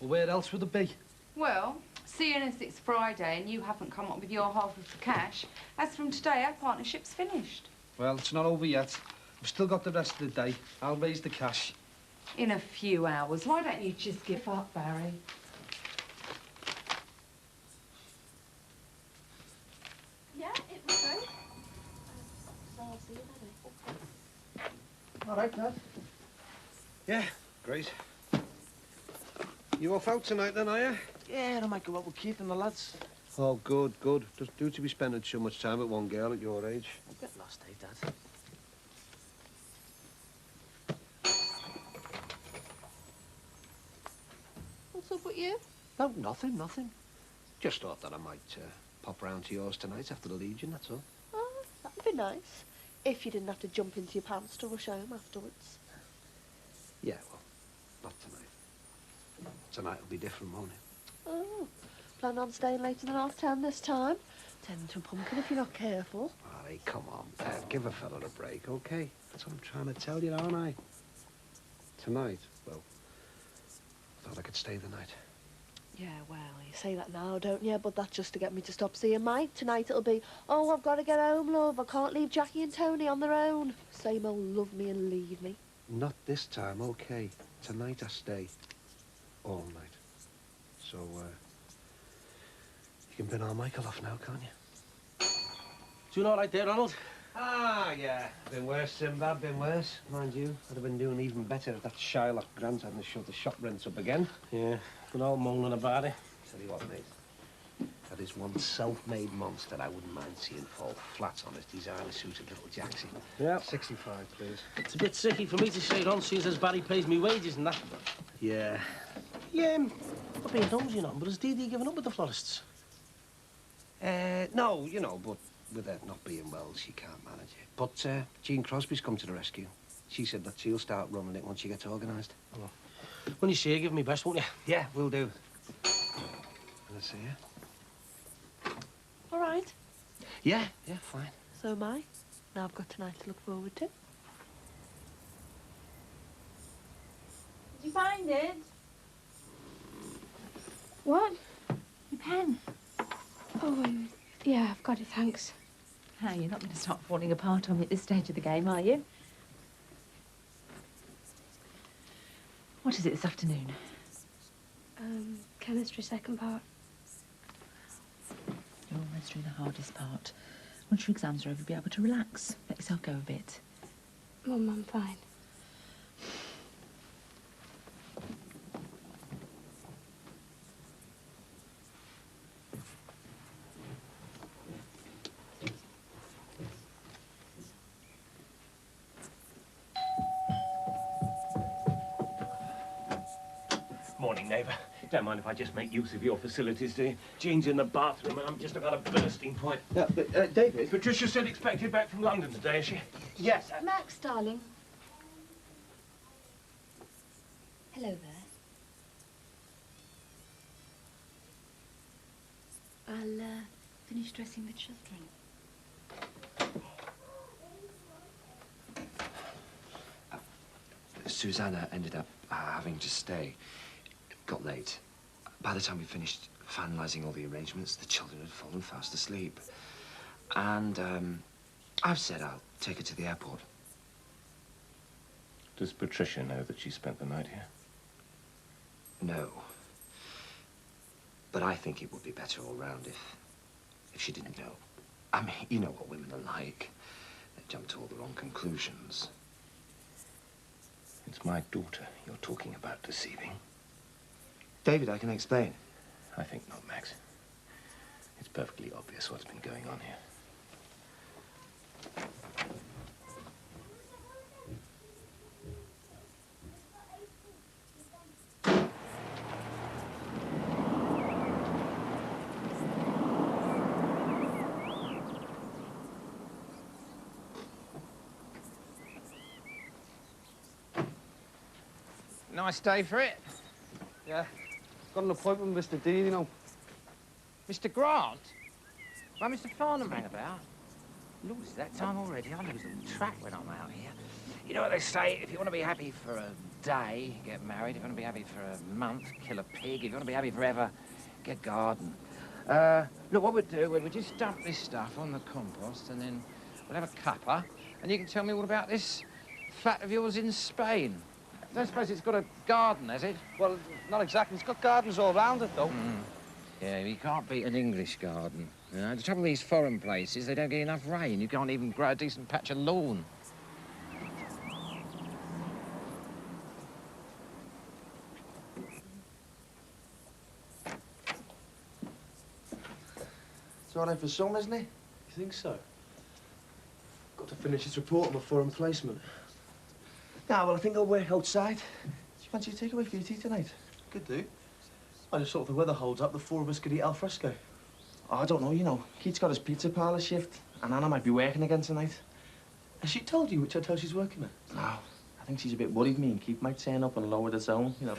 Well, where else would it be? Well, seeing as it's Friday and you haven't come up with your half of the cash, as from today, our partnership's finished. Well, it's not over yet. We've still got the rest of the day. I'll raise the cash. In a few hours. Why don't you just give up, Barry? Yeah, it was great. So I'll see you later. All right, Dad. Yeah, great. You off out tonight then, are you? Yeah, I might go out with Keith and the lads. Oh, good, good. Just due to be spending so much time with one girl at your age. A bit lost, eh, Dad? What's up with you? No, nothing, nothing. Just thought that I might pop round to yours tonight after the Legion, that's all. Oh, that'd be nice. If you didn't have to jump into your pants to rush home afterwards. Yeah, well, not tonight. Tonight will be different, won't it? Oh, plan on staying later than 10:30 this time? Turn into a pumpkin if you're not careful. All right, come on, give a fella a break, OK? That's what I'm trying to tell you, aren't I? Tonight, well, I thought I could stay the night. Yeah, well, you say that now, don't you? But that's just to get me to stop seeing Mike. Tonight it'll be, oh, I've got to get home, love. I can't leave Jackie and Tony on their own. Same old love me and leave me. Not this time, OK? Tonight I stay. All night. So, you can bin our Michael off now, can't you? Doing all right there, Ronald? Ah, yeah. Been worse, Sinbad, been worse. Mind you, I'd have been doing even better if that Shylock Grant hadn't shut the shop rents up again. Yeah, been all moaning about it. Tell you what, mate. That is one self-made monster I wouldn't mind seeing fall flat on his designer-suited little Jacksie. Yeah. 65, please. It's a bit tricky for me to say it on, seeing as Barry pays me wages and that. Yeah. Yeah, not being nosy, not, but has Dee Dee given up with the florists? No, you know, but with her not being well, she can't manage it. But Jean Crosby's come to the rescue. She said that she'll start running it once she gets organised. Oh. When you see her, give me best, won't you? Yeah, will do. Can I see you? All right. Yeah, yeah, fine. So am I. Now I've got tonight to look forward to. Did you find it? What? Your pen? Oh, yeah, I've got it, thanks. Ah, you're not going to start falling apart on me at this stage of the game, are you? What is it this afternoon? Chemistry second part. You're almost through the hardest part. Once your exams are over, you'll be able to relax. Let yourself go a bit. Mum, I'm fine. Morning, neighbour. Don't mind if I just make use of your facilities, do you? Jean's in the bathroom and I'm just about a bursting point. Yeah, David? Patricia said expected back from London today, is she? Yes. Max, darling. Hello there. I'll finish dressing the children. Susanna ended up having to stay. It got late. By the time we finished finalising all the arrangements, the children had fallen fast asleep. And I've said I'll take her to the airport. Does Patricia know that she spent the night here? No. But I think it would be better all round if she didn't know. I mean, you know what women are like. They jump to all the wrong conclusions. It's my daughter you're talking about deceiving. David, I can explain. I think not, Max. It's perfectly obvious what's been going on here. Nice day for it. Yeah. Got an appointment with Mr. Dean, you know. Mr. Grant? Why, Mr. Farnham hang about? Lord, it's that time already. I lose track when I'm out here. You know what they say, if you want to be happy for a day, get married. If you want to be happy for a month, kill a pig. If you want to be happy forever, get a garden. Look, what we'd do, we'd just dump this stuff on the compost and then we'll have a cuppa and you can tell me all about this flat of yours in Spain. I don't suppose it's got a garden, has it? Well, not exactly. It's got gardens all round it, though. Yeah, you can't beat an English garden. You know, the trouble with these foreign places, they don't get enough rain. You can't even grow a decent patch of lawn. It's all right for some, isn't it? You think so? Got to finish this report on my foreign placement. Yeah, well, I think I'll work outside. Do you fancy a takeaway for your tea tonight? Could do. I just thought if the weather holds up, the four of us could eat al fresco. Oh, I don't know, you know. Keith's got his pizza parlour shift, and Anna might be working again tonight. Has she told you which hotel she's working at? No, I think she's a bit worried me and Keith might turn up and lower the zone, you know.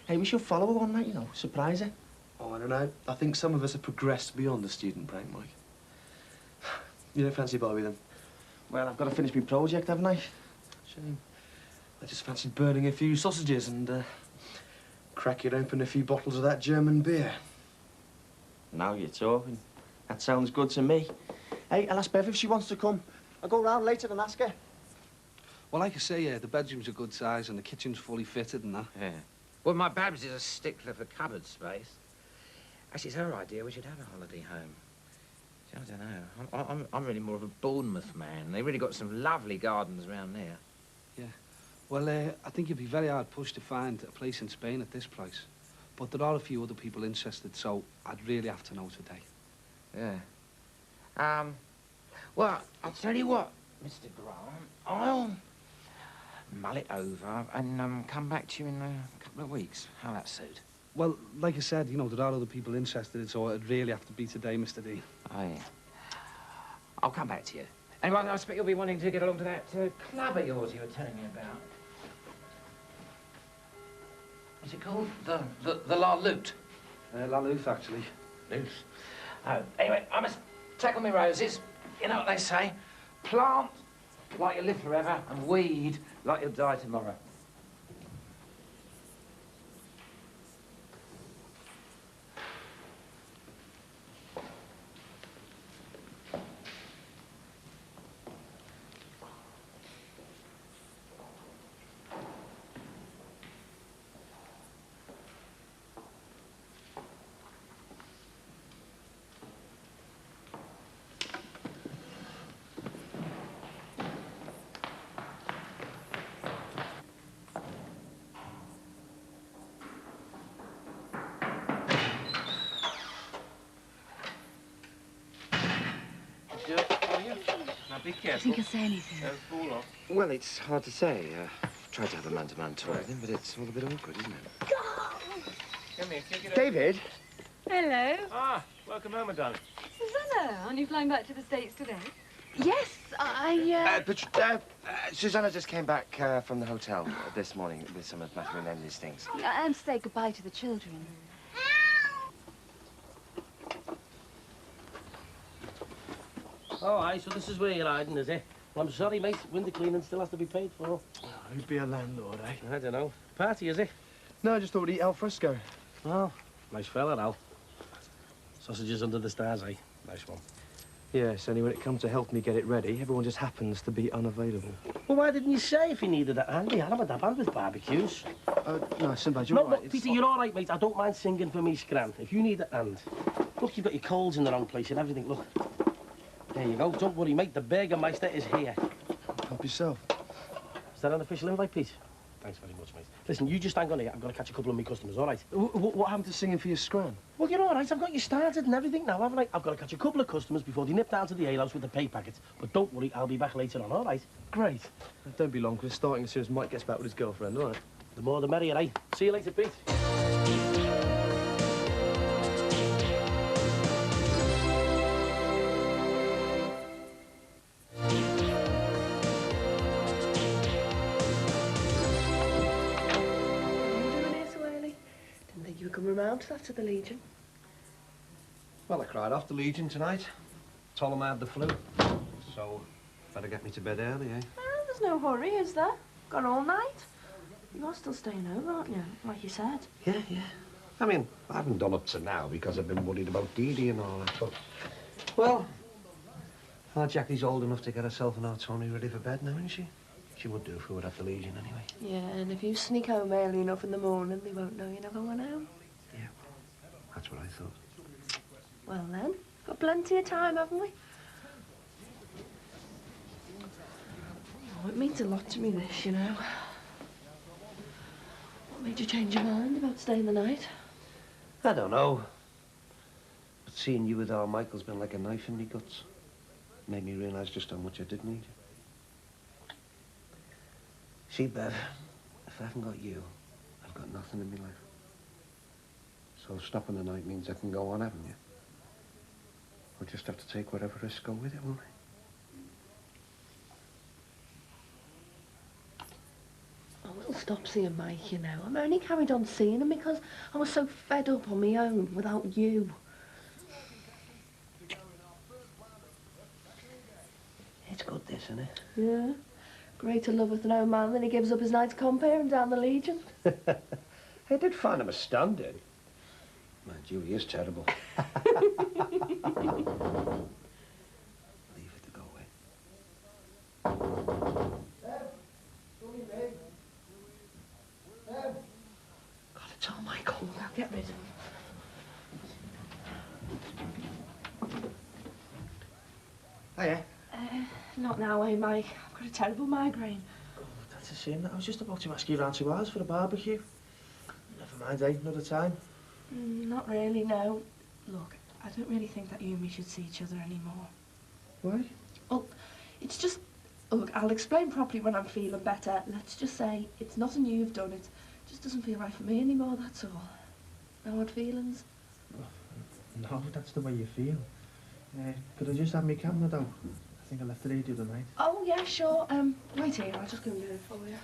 Hey, we should follow her one night, you know, surprise her. Oh, I don't know. I think some of us have progressed beyond the student prank, Mike. You don't fancy Barbie, then? Well, I've got to finish my project, haven't I? Shame. I just fancied burning a few sausages and, cracking open a few bottles of that German beer. Now you're talking. That sounds good to me. Hey, I'll ask Bev if she wants to come. I'll go round later and ask her. Well, like I say, yeah, the bedroom's a good size and the kitchen's fully fitted and that. Yeah. Well, my Babs is a stickler for cupboard space. Actually, it's her idea we should have a holiday home. See, I don't know. I'm really more of a Bournemouth man. They really got some lovely gardens around there. Yeah. Well, I think you'd be very hard pushed to find a place in Spain at this price. But there are a few other people interested, so I'd really have to know today. Yeah. Well, I'll tell you what, Mr. Grant, I'll mull it over and come back to you in a couple of weeks. How'll that suit? Well, like I said, you know, there are other people interested, so it'd really have to be today, Mr. D. Oh, yeah. I'll come back to you. Anyway, I expect you'll be wanting to get along to that club of yours you were telling me about. What's it called? The La Lute? La Luz, actually. Loose. Oh, anyway, I must tackle my roses. You know what they say? Plant like you live forever and weed like you'll die tomorrow. Now be careful. Do you think he'll say anything? Don't fall off. Well, it's hard to say. Tried to have a man-to-man talk with him, but it's all a bit awkward, isn't it? Come here, kick it David? Hello. Ah, welcome home, darling. Susanna, aren't you flying back to the States today? Yes, I, Susanna just came back from the hotel this morning with some of Matthew and Emily's things. and say goodbye to the children. Oh, aye, so this is where you're hiding, is it? Well, I'm sorry, mate. Window cleaning still has to be paid for. Oh, who'd be a landlord, eh? I don't know. Party, is it? No, I just thought we'd eat al fresco. Oh, nice fella, Al. Sausages under the stars, eh? Nice one. Yes, only when it comes to helping me get it ready, everyone just happens to be unavailable. Well, why didn't you say if you needed a hand? You had him at that band with barbecues. No, Sinbad, you're No, all right. look, Peter, you're all right, mate. I don't mind singing for me scran. If you need a hand. Look, you've got your coals in the wrong place and everything, look. There you go. Don't worry, mate. The Burgermeister is here. Help yourself. Is that an official invite, Pete? Thanks very much, mate. Listen, you just hang on here. I've got to catch a couple of my customers, all right? What happened to singing for your scran? Well, you're all right. I've got you started and everything now, haven't I? I've got to catch a couple of customers before they nip down to the alehouse with the pay packets. But don't worry, I'll be back later on, all right? Great. Don't be long, because we're starting as soon as Mike gets back with his girlfriend, all right? The more the merrier, eh? See you later, Pete. You were coming round after the Legion. Well, I cried off the Legion tonight. Told them I had the flu. So, better get me to bed early, eh? Well, there's no hurry, is there? Got all night. You are still staying over, aren't you? Like you said. Yeah, yeah. I mean, I haven't done up to now because I've been worried about Dee Dee and all that, but... Well, our Jackie's old enough to get herself and our Tony ready for bed now, isn't she? She would do if we were at the Legion anyway. Yeah, and if you sneak home early enough in the morning, they won't know you never went home. Yeah, that's what I thought. Well then, got plenty of time, haven't we? Oh, it means a lot to me, this, you know. What made you change your mind about staying the night? I don't know. But seeing you with our Michael's been like a knife in me guts. Made me realise just how much I did need you. See, Bev, if I haven't got you, I've got nothing in my life. So stopping the night means I can go on, haven't you? We'll just have to take whatever risks go with it, won't we? I will stop seeing Mike, you know. I'm only carried on seeing him because I was so fed up on my own without you. It's good, this, isn't it? Yeah. Greater love with no man than he gives up his night to compare him down the Legion. I did find him astounding. Mind you, he is terrible. Leave it to go away. God, it's all Michael. I'll get rid of him. Hiya. Not now, eh, Mike? I've got a terrible migraine. Oh, that's a shame. I was just about to ask you round to ours for a barbecue. Never mind, eh? Another time. Not really, no. Look, I don't really think that you and me should see each other anymore. Why? Well, it's just... Look, I'll explain properly when I'm feeling better. Let's just say it's nothing you've done. It just doesn't feel right for me anymore, that's all. No hard feelings? No, that's the way you feel. Could I just have my camera, though? I think I left it here the other night. Oh, yeah, sure. Wait here, I'll just go and get it for you.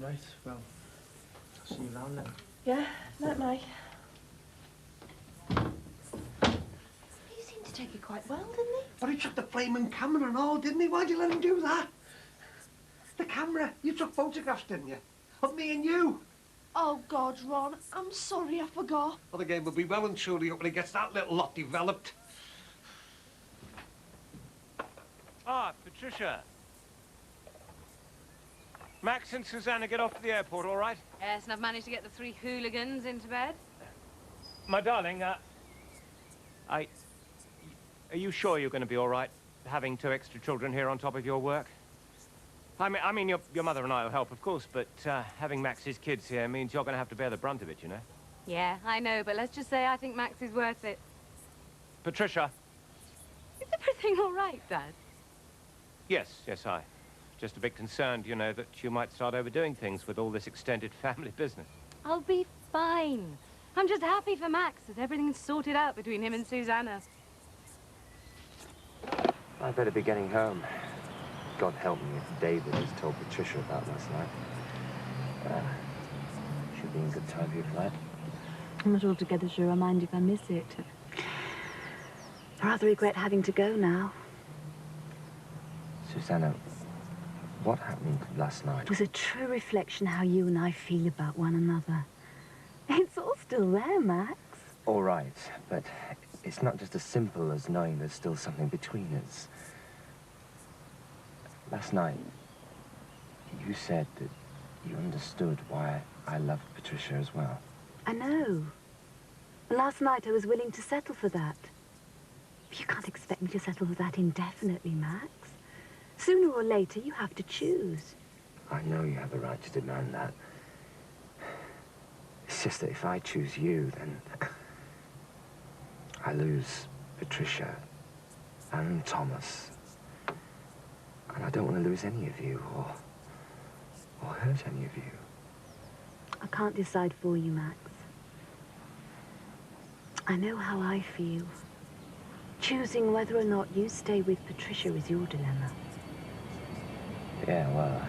Right, well, I'll see you around then. Yeah, night, Mike. He seemed to take it quite well, didn't he? But he took the flaming camera and all, didn't he? Why'd you let him do that? The camera. You took photographs, didn't you? Of me and you. Oh, God, Ron, I'm sorry, I forgot. Well, the game will be well and truly up when he gets that little lot developed. Ah, Patricia. Max and Susanna get off to the airport, all right? Yes, and I've managed to get the 3 hooligans into bed. My darling, are you sure you're going to be all right, having 2 extra children here on top of your work? I mean, your mother and I will help, of course, but having Max's kids here means you're going to have to bear the brunt of it, you know? Yeah, I know, but let's just say I think Max is worth it. Patricia? Is everything all right, Dad? Yes, I. Just a bit concerned, you know, that you might start overdoing things with all this extended family business. I'll be fine. I'm just happy for Max that everything's sorted out between him and Susanna. I'd better be getting home. God help me if David has told Patricia about last night. Should be in good time for your flight. I'm not altogether sure I mind if I miss it. I rather regret having to go now. Susanna, what happened last night? It was a true reflection how you and I feel about one another. It's all still there, Max. All right, but it's not just as simple as knowing there's still something between us. Last night, you said that you understood why I loved Patricia as well. I know. Last night I was willing to settle for that. But you can't expect me to settle for that indefinitely, Max. Sooner or later, you have to choose. I know you have a right to demand that. It's just that if I choose you, then I lose Patricia and Thomas. And I don't want to lose any of you or hurt any of you. I can't decide for you, Max. I know how I feel. Choosing whether or not you stay with Patricia is your dilemma. Yeah, well,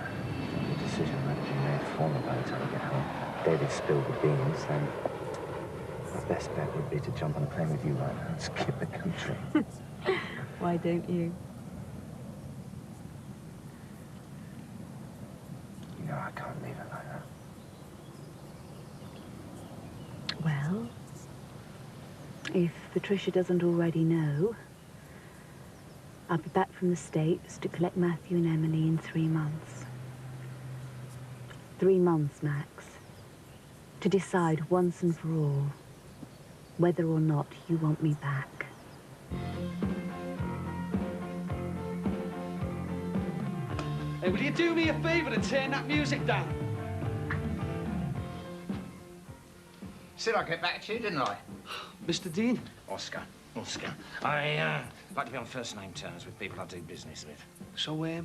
the decision might have been made for me by the time I get home. David spilled the beans, then my best bet would be to jump on a plane with you right now and skip the country. Why don't you? If Patricia doesn't already know, I'll be back from the States to collect Matthew and Emily in 3 months. 3 months, Max. To decide once and for all whether or not you want me back. Hey, will you do me a favour and turn that music down? Said I'd get back to you, didn't I? Mr. Dean? Oscar. I like to be on first-name terms with people I do business with. So, you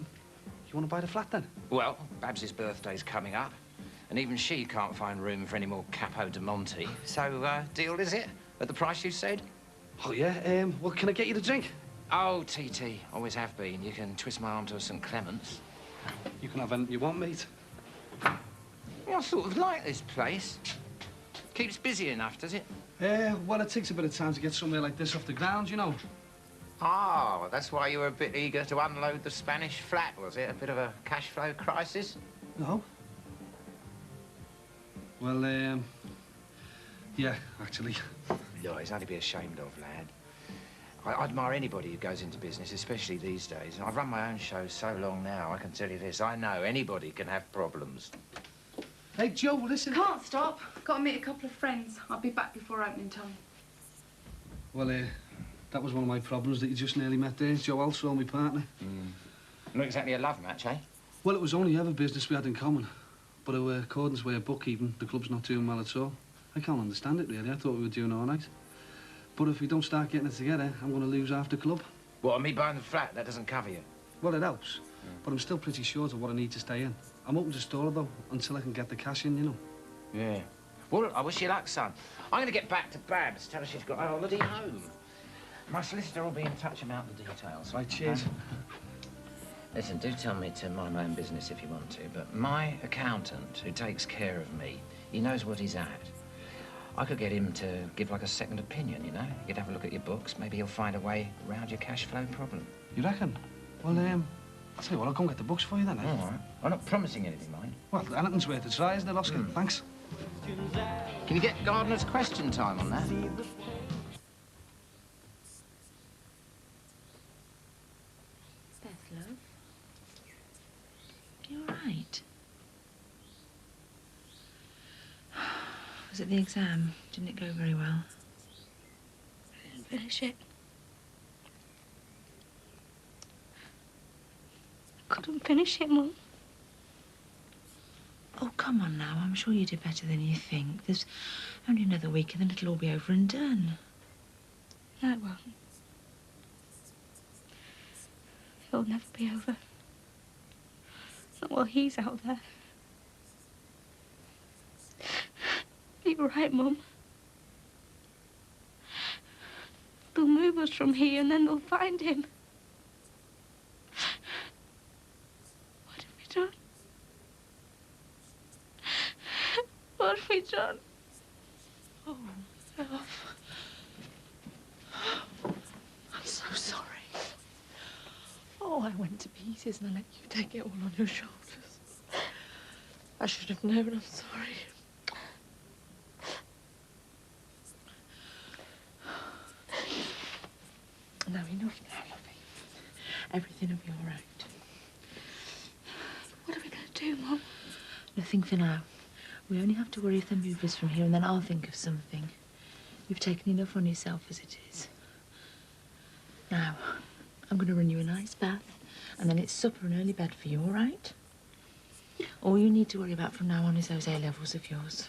want to buy the flat, then? Well, Babs's birthday's coming up, and even she can't find room for any more Capo de Monte. So, deal is it? At the price you said? Oh, yeah? Well, can I get you the drink? Oh, TT. Always have been. You can twist my arm to a St. Clement's. You can have anything you want, mate. I sort of like this place. Keeps busy enough, does it? Well, it takes a bit of time to get somewhere like this off the ground, you know. Oh, that's why you were a bit eager to unload the Spanish flat, was it? A bit of a cash flow crisis? No. Well, yeah, actually. No, he's only be ashamed of, lad. I admire anybody who goes into business, especially these days. I've run my own show so long now, I can tell you this. I know anybody can have problems. Hey, Joe, listen. Can't stop. Got to meet a couple of friends. I'll be back before opening time. Well, that was one of my problems that you just nearly met there. Joe also, my partner. Not exactly a love match, eh? Well, it was only ever business we had in common. But according to way of bookkeeping, the club's not doing well at all. I can't understand it, really. I thought we were doing all right. But if we don't start getting it together, I'm going to lose half the club. What, me buying the flat? That doesn't cover you? Well, it helps. But I'm still pretty short of what I need to stay in. I'm open to store, though, until I can get the cash in, you know. Yeah. Well, I wish you luck, son. I'm going to get back to Babs, tell her she's got a holiday home. My solicitor will be in touch about the details. Right, cheers. Listen, do tell me to mind my own business if you want to, but my accountant, who takes care of me, he knows what he's at. I could get him to give, like, a second opinion, you know? You could have a look at your books. Maybe he'll find a way around your cash flow problem. You reckon? Well, I'll tell you what, I'll go and get the books for you then, eh? All right. I'm not promising anything, mind. Well, anything's worth a try, isn't it, Oscar? Thanks. Can you get Gardner's question time on that? Beth, love. You all right? Was it the exam? Didn't it go very well? I didn't finish it. I couldn't finish it, Mum. Oh, come on now. I'm sure you did better than you think. There's only another week and then it'll all be over and done. No, it won't. It'll never be over. Not while he's out there. You're right, Mum. They'll move us from here and then they'll find him. What have we done? What have we done? Oh, love. I'm so sorry. Oh, I went to pieces and I let you take it all on your shoulders. I should have known. I'm sorry. Now, enough now, lovey. Everything will be all right. What are we going to do, Mum? Nothing for now. We only have to worry if they move us from here, and then I'll think of something. You've taken enough on yourself as it is. Now, I'm going to run you a nice bath, and then it's supper and early bed for you, all right? All you need to worry about from now on is those A-levels of yours.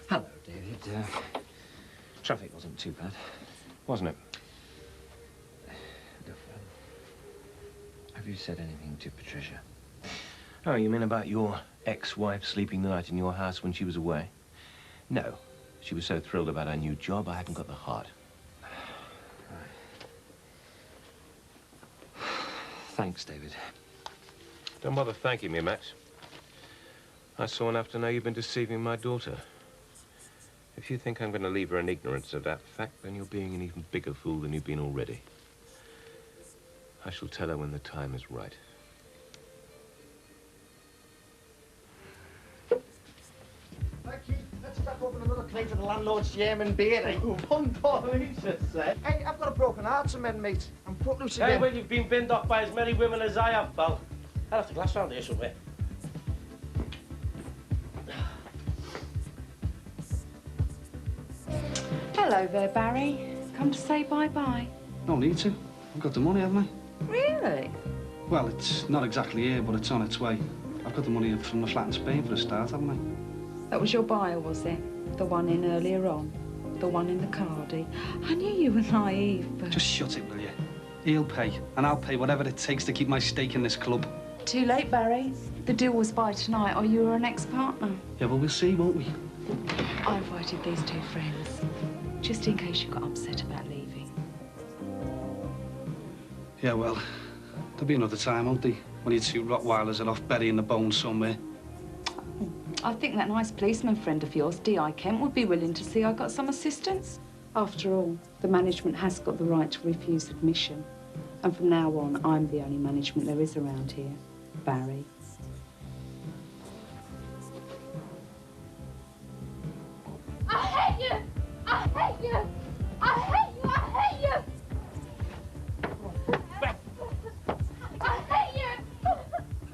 Hello, David. Traffic wasn't too bad, wasn't it? Look, have you said anything to Patricia? Oh, you mean about your ex-wife sleeping the night in your house when she was away? No. She was so thrilled about her new job, I haven't got the heart. Thanks, David. Don't bother thanking me, Max. I saw enough to know you've been deceiving my daughter. If you think I'm going to leave her in ignorance of that fact, then you're being an even bigger fool than you've been already. I shall tell her when the time is right. Let's crack open another crate of the landlord's German beer, eh? One poor Lucius, eh? Hey, I've got a broken heart to mend, mate. I'm footloose again. Hey, well, you've been binned off by as many women as I have, pal. I'll have to glass round here somewhere. Hello there, Barry. Come to say bye-bye. No need to. I've got the money, haven't I? Really? Well, it's not exactly here, but it's on its way. I've got the money from the flat in Spain for a start, haven't I? That was your buyer, was it? The one in earlier on? The one in the Cardi? I knew you were naive, but... Just shut it, will you? He'll pay, and I'll pay whatever it takes to keep my stake in this club. Too late, Barry. The deal was by tonight, or you were an ex-partner. Yeah, well, we'll see, won't we? I invited these two friends, just in case you got upset about leaving. Yeah, well, there'll be another time, won't there? When you two Rottweilers are off burying the bones somewhere. I think that nice policeman friend of yours, D.I. Kent, would be willing to see I got some assistance. After all, the management has got the right to refuse admission. And from now on, I'm the only management there is around here. Barry. I hate you! I hate you! I hate you! I hate you! I hate you!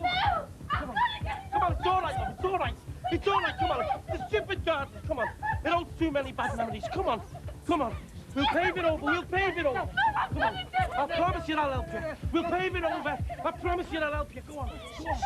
No! I'm gonna get... Come on, it's all right, love. It's all right. It's all right, come on. The stupid garden, come on. It holds too many bad memories. Come on. Come on. We'll pave it over. We'll pave it over. Come on. I promise you I'll help you. We'll pave it over. I promise you I'll help you. Go on. Go on.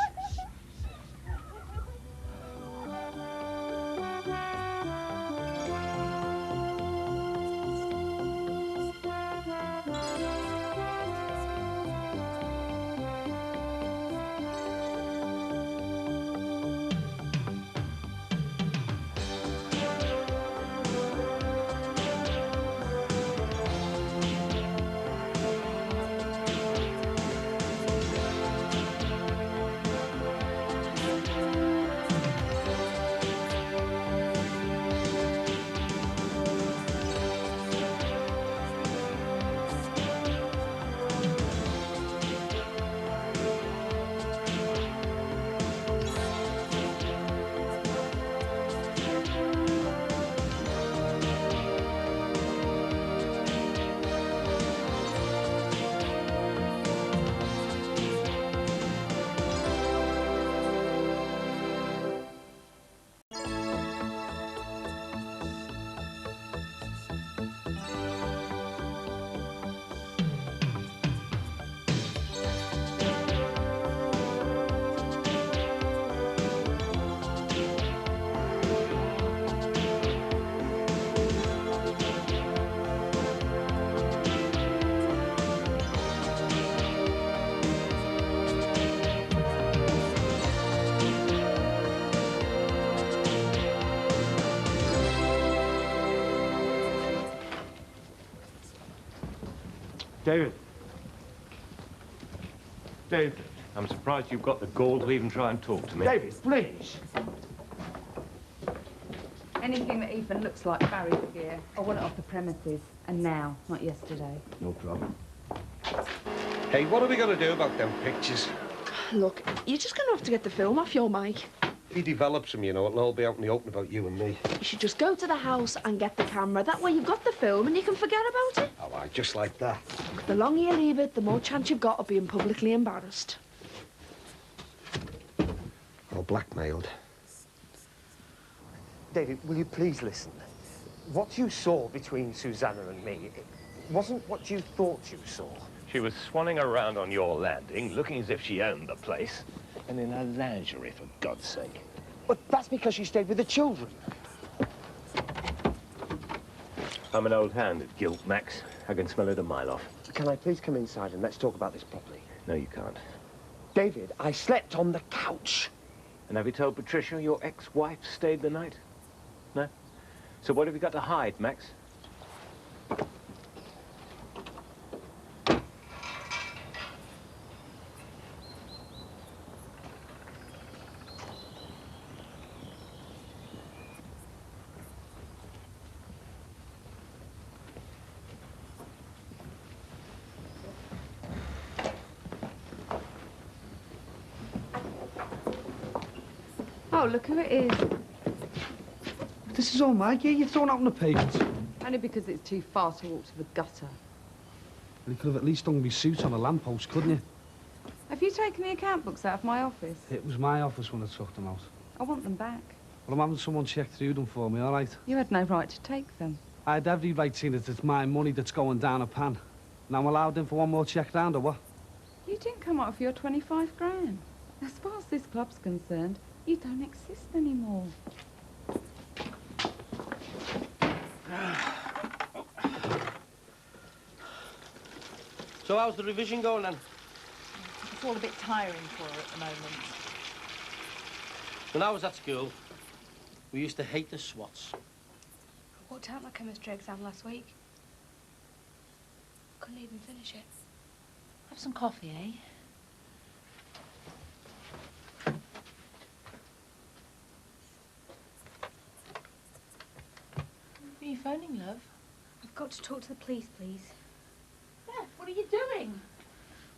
David. David, I'm surprised you've got the gall to even try and talk to me. David, please. Anything that even looks like Barry's gear, I want it off the premises. And now, not yesterday. No problem. Hey, what are we going to do about them pictures? Look, you're just going to have to get the film off your mic. If he develops them, you know, it'll all be out in the open about you and me. You should just go to the house and get the camera. That way you've got the film and you can forget about it. Oh, right, just like that. Look, the longer you leave it, the more chance you've got of being publicly embarrassed. Or blackmailed. David, will you please listen? What you saw between Susanna and me, it wasn't what you thought you saw. She was swanning around on your landing, looking as if she owned the place. And in her lingerie, for God's sake. But that's because she stayed with the children. I'm an old hand at guilt, Max. I can smell it a mile off. Can I please come inside and let's talk about this properly? No, you can't. David, I slept on the couch. And have you told Patricia your ex-wife stayed the night? No? So what have you got to hide, Max? Oh, look who it is. This is all my gear. You're throwing out on the pavement. Only because it's too far to walk to the gutter. You could have at least hung my suit on a lamppost, couldn't you? Have you taken the account books out of my office? It was my office when I took them out. I want them back. Well, I'm having someone check through them for me, all right? You had no right to take them. I had every right seeing that it's my money that's going down a pan. And I'm allowed in for one more check round, or what? You didn't come out for your 25 grand. As far as this club's concerned, you don't exist anymore. So how's the revision going then? It's all a bit tiring for her at the moment. When I was at school, we used to hate the SWATs. I walked out my chemistry exam last week. Couldn't even finish it. Have some coffee, eh? Who are you phoning, love? I've got to talk to the police, please. Beth, what are you doing?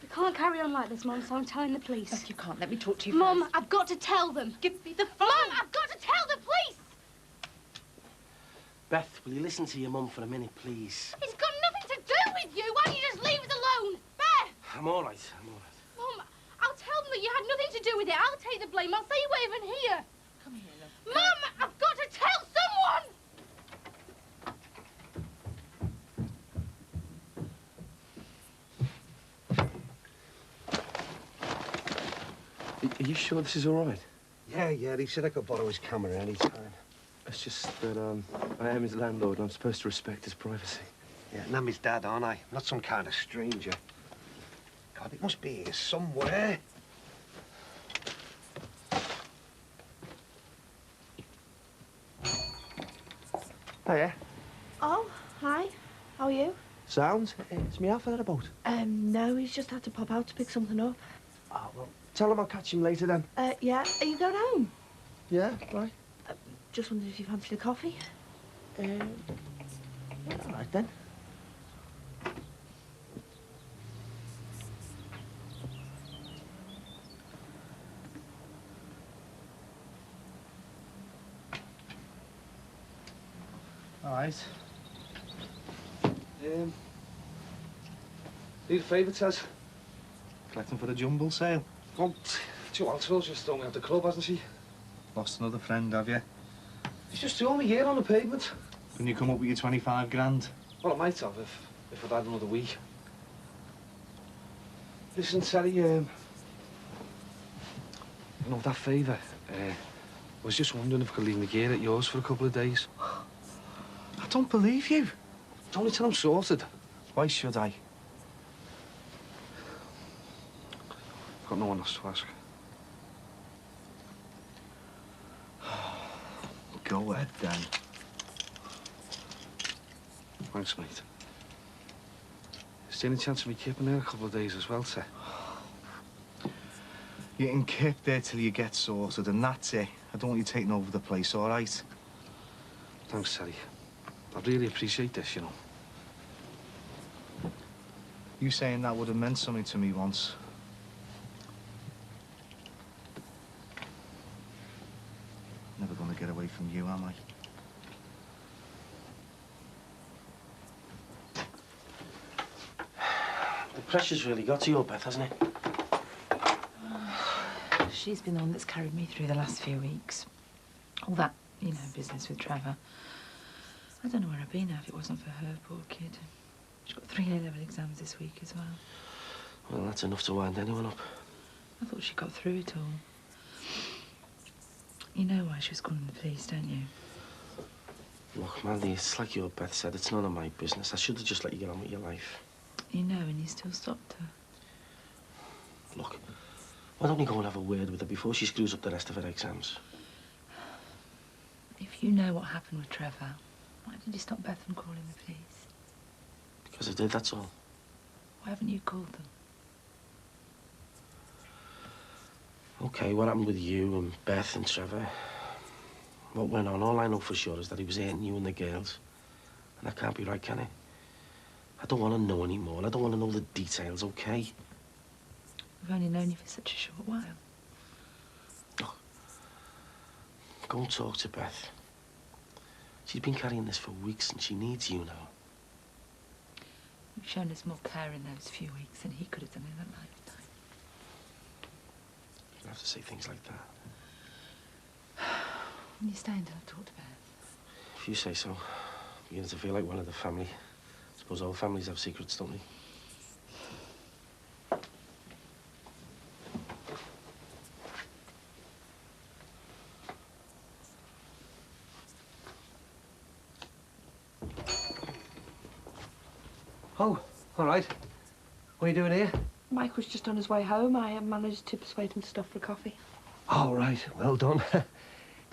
We can't carry on like this, Mum, so I'm telling the police. Beth, you can't. Let me talk to you Mum, first. I've got to tell them. Give me the phone. Mum, I've got to tell the police! Beth, will you listen to your mum for a minute, please? It's got nothing to do with you. Why don't you just leave us alone? Beth! I'm all right, I'm all right. Mum, I'll tell them that you had nothing to do with it. I'll take the blame. I'll say you weren't even here. Come here, love. Mum, I've got to tell someone! Are you sure this is all right? Yeah, he said I could borrow his camera any time. It's just that, I am his landlord and I'm supposed to respect his privacy. Yeah, and I'm his dad, aren't I? Not some kind of stranger. God, it must be here somewhere. Hiya. Oh, hi. How are you? Sounds? Is me Alfred at a boat? No, he's just had to pop out to pick something up. Oh, well, tell him I'll catch him later then. Yeah. Are you going home? Yeah, right. Just wondered if you fancy the coffee. Yeah, all right then. All right. Need a favour, Tez? Collecting for the jumble sale. Well, Joe Altwell's just thrown me out the club, hasn't she? Lost another friend, have you? He's just thrown me here on the pavement. Can you come up with your 25 grand? Well, I might have if I'd had another week. Listen, Terry, you know, that favour, I was just wondering if I could leave my gear at yours for a couple of days. I don't believe you. It's only till I'm sorted. Why should I? I've got no one else to ask. Go ahead, then. Thanks, mate. Is there any chance of me keeping there a couple of days as well, sir? You can keep there till you get sorted, and that's it. I don't want you taking over the place, all right? Thanks, Terry. I really appreciate this, you know. You saying that would have meant something to me once. Never gonna get away from you, am I? The pressure's really got to you, Beth, hasn't it? She's been the one that's carried me through the last few weeks. All that, you know, business with Trevor. I don't know where I'd be now if it wasn't for her, poor kid. She's got 3 A-level exams this week as well. Well, that's enough to wind anyone up. I thought she got through it all. You know why she was calling the police, don't you? Look, Mandy, it's like your Beth said, it's none of my business. I should have just let you get on with your life. You know, and you still stopped her. Look, why don't you go and have a word with her before she screws up the rest of her exams? If you know what happened with Trevor, why did you stop Beth from calling the police? Because I did, that's all. Why haven't you called them? Okay, what happened with you and Beth and Trevor? What went on? All I know for sure is that he was hating you and the girls. And that can't be right, can it? I don't want to know anymore. I don't want to know the details, okay? We've only known you for such a short while. Go and talk to Beth. She's been carrying this for weeks and she needs you now. You've shown us more care in those few weeks than he could have done in a lifetime. You don't have to say things like that. When you stay until I've talked to Beth. If you say so. I'm beginning to feel like one of the family. I suppose all families have secrets, don't they? Oh, all right. What are you doing here? Mike was just on his way home. I managed to persuade him to stop for a coffee. All right, well done.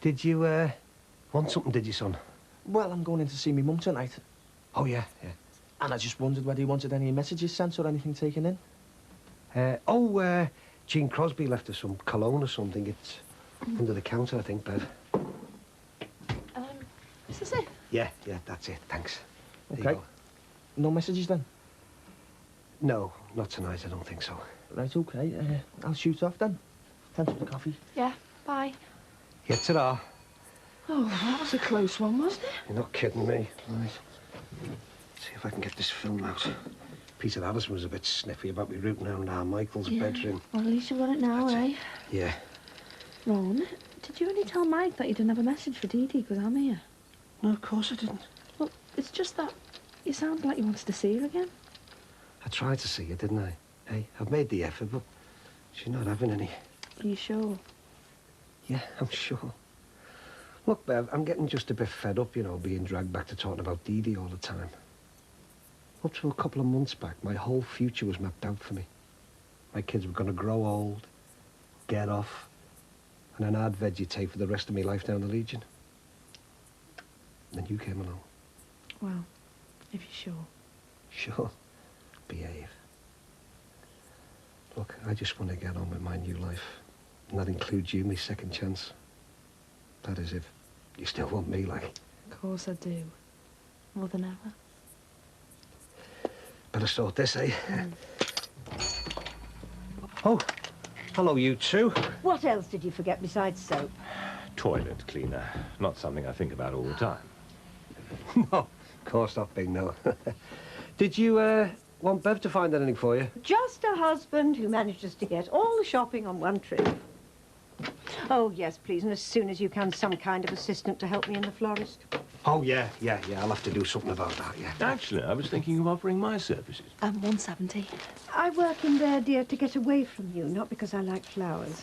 Did you, want something, did you, son? Well, I'm going in to see me mum tonight. Oh, yeah, yeah. And I just wondered whether you wanted any messages sent or anything taken in. Jean Crosby left us some cologne or something. It's under the counter, I think, Bev. Is this it? Yeah, that's it, thanks. There Okay. you go. No messages then? No, not tonight, I don't think so. Right, okay. I'll shoot off then. Thanks for the coffee. Yeah, bye. Yeah, ta-ra. Oh, that was a close one, wasn't it? You're not kidding me. Right. See if I can get this film out. Peter Addison was a bit sniffy about me rooting around our Michael's bedroom. Well, at least you've got it now, eh? Yeah. Ron, did you only tell Mike that you didn't have a message for Dee Dee because I'm here? No, of course I didn't. Well, it's just that you sound like you wanted to see her again. I tried to see you, didn't I? Hey, I've made the effort, but she's not having any. Are you sure? Yeah, I'm sure. Look, Bev, I'm getting just a bit fed up, you know, being dragged back to talking about Dee Dee all the time. Up to a couple of months back, my whole future was mapped out for me. My kids were going to grow old, get off, and then I'd vegetate for the rest of my life down the Legion. Then you came along. Well, if you're sure. Sure. Behave. Look, I just want to get on with my new life. And that includes you, my second chance. That is if you still want me, like. Of course I do. More than ever. Better sort this, eh? Oh, hello, you two. What else did you forget besides soap? Toilet cleaner. Not something I think about all the time. No, of course not, Big No. Did you, want Bev to find anything for you? Just a husband who manages to get all the shopping on one trip. Oh, yes, please, and as soon as you can, some kind of assistant to help me in the florist. Oh, yeah, I'll have to do something about that, yeah. Actually, I was thinking of offering my services. 170. I work in there, dear, to get away from you, not because I like flowers.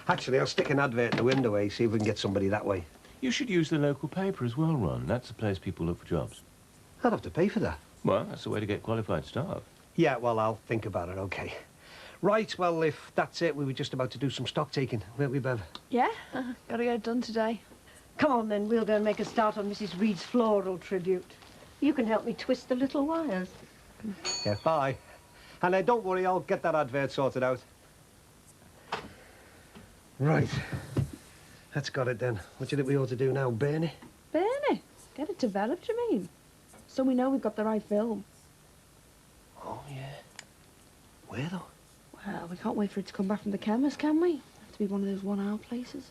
Actually, I'll stick an advert in the window, eh? See if we can get somebody that way. You should use the local paper as well, Ron. That's the place people look for jobs. I'd have to pay for that. Well, that's the way to get qualified staff. Yeah, well, I'll think about it, OK. Right, well, if that's it, we were just about to do some stock taking, weren't we, Bev? Yeah, gotta get it done today. Come on, then, we'll go and make a start on Mrs. Reed's floral tribute. You can help me twist the little wires. Yeah, bye. And don't worry, I'll get that advert sorted out. Right. That's got it, then. What do you think we ought to do now, burn it? Burn it? Get it developed, you mean? So we know we've got the right film. Oh, yeah. Where, though? Well, we can't wait for it to come back from the chemist, can we? Have to be one of those one-hour places.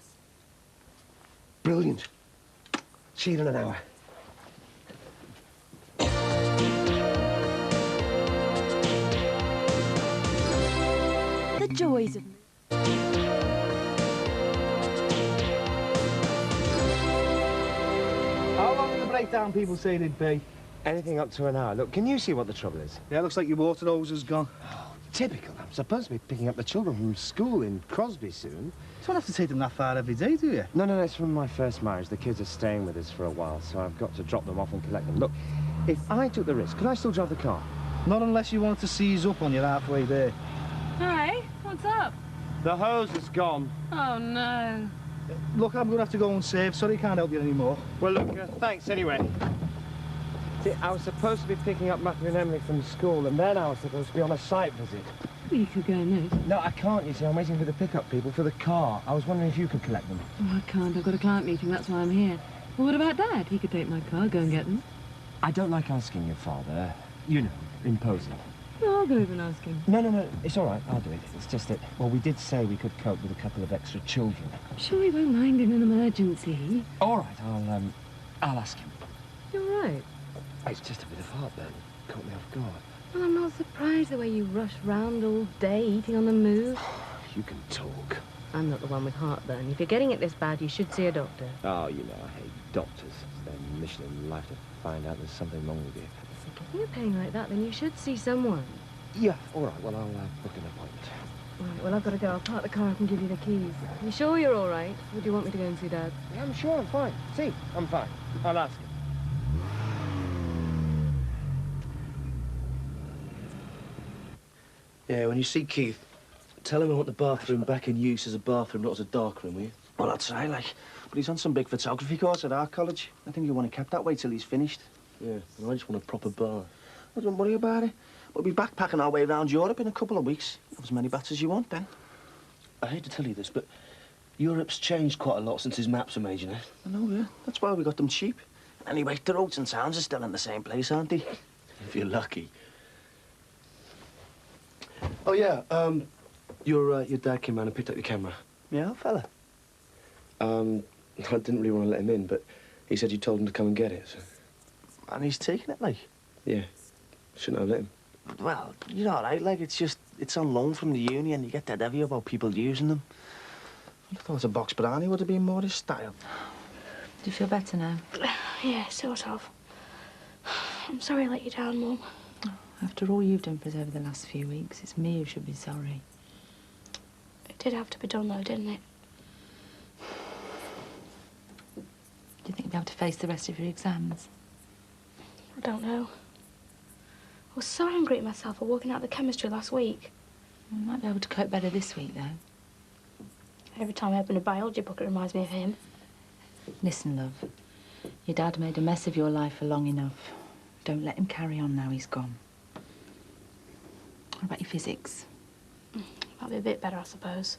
Brilliant. See you in an hour. The joys of... How long did the breakdown people say they'd be? Anything up to an hour. Look, can you see what the trouble is? Yeah, looks like your water hose is gone. Oh, typical. I'm supposed to be picking up the children from school in Crosby soon. You don't have to take them that far every day, do you? No, it's from my first marriage. The kids are staying with us for a while, so I've got to drop them off and collect them. Look, if I took the risk, could I still drive the car? Not unless you wanted to seize up on your halfway there. Hi, what's up? The hose is gone. Oh, no. Look, I'm going to have to go and save. Sorry, can't help you anymore. Well, look, thanks anyway. See, I was supposed to be picking up Matthew and Emily from school, and then I was supposed to be on a site visit. Well, you could go now. No, I can't, you see. I'm waiting for the pickup people for the car. I was wondering if you could collect them. Oh, I can't. I've got a client meeting. That's why I'm here. Well, what about Dad? He could take my car, go and get them. I don't like asking your father. You know, imposing. No, I'll go over and ask him. No, it's all right. I'll do it. It's just that, well, we did say we could cope with a couple of extra children. I'm sure he won't mind in an emergency. All right, I'll ask him. You're right. It's just a bit of heartburn. Caught me off guard. Well, I'm not surprised the way you rush round all day, eating on the move. You can talk. I'm not the one with heartburn. If you're getting it this bad, you should see a doctor. Oh, you know, I hate doctors. It's their mission in life to find out there's something wrong with you. If you're paying like that, then you should see someone. Yeah, all right. Well, I'll book an appointment. Right, well, I've got to go. I'll park the car up and give you the keys. You sure you're all right? Or do you want me to go and see Dad? Yeah, I'm sure I'm fine. See, I'm fine. I'll ask him. Yeah, when you see Keith, tell him I want the bathroom back in use as a bathroom, not as a darkroom, will you? Well, I'd say, like, but he's on some big photography course at our college. I think he'll want it kept that way till he's finished. Yeah, and I just want a proper bath. Well, don't worry about it. We'll be backpacking our way around Europe in a couple of weeks. Have as many baths as you want, then. I hate to tell you this, but Europe's changed quite a lot since his maps are made, you know. I know, yeah. That's why we got them cheap. Anyway, the roads and towns are still in the same place, aren't they? If you're lucky. Oh, yeah, your dad came round and picked up your camera. Yeah, fella. I didn't really want to let him in, but he said you told him to come and get it, so... And he's taking it, like? Yeah. Shouldn't have let him. Well, you're all right, like, it's on loan from the uni and you get that heavy about people using them. I thought a box brownie would have been more his style. Do you feel better now? Yeah, sort of. I'm sorry I let you down, Mum. After all you've done for us over the last few weeks, it's me who should be sorry. It did have to be done, though, didn't it? Do you think you'll be able to face the rest of your exams? I don't know. I was so angry at myself for walking out the chemistry last week. You might be able to cope better this week, though. Every time I open a biology book, it reminds me of him. Listen, love. Your dad made a mess of your life for long enough. Don't let him carry on now he's gone. What about your physics? Might be a bit better, I suppose.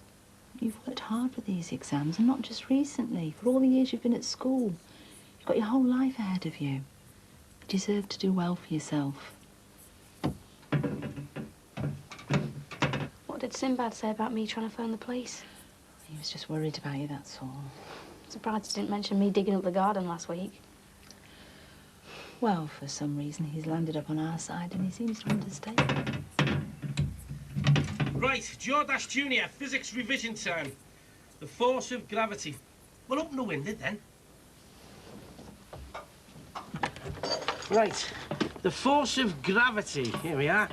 You've worked hard for these exams, and not just recently. For all the years you've been at school. You've got your whole life ahead of you. You deserve to do well for yourself. What did Sinbad say about me trying to phone the police? He was just worried about you, that's all. Surprised he didn't mention me digging up the garden last week. Well, for some reason, he's landed up on our side, and he seems to understand. Right, Jordash Junior, physics revision time. The force of gravity. Well, open the window, then. Right, the force of gravity. Here we are.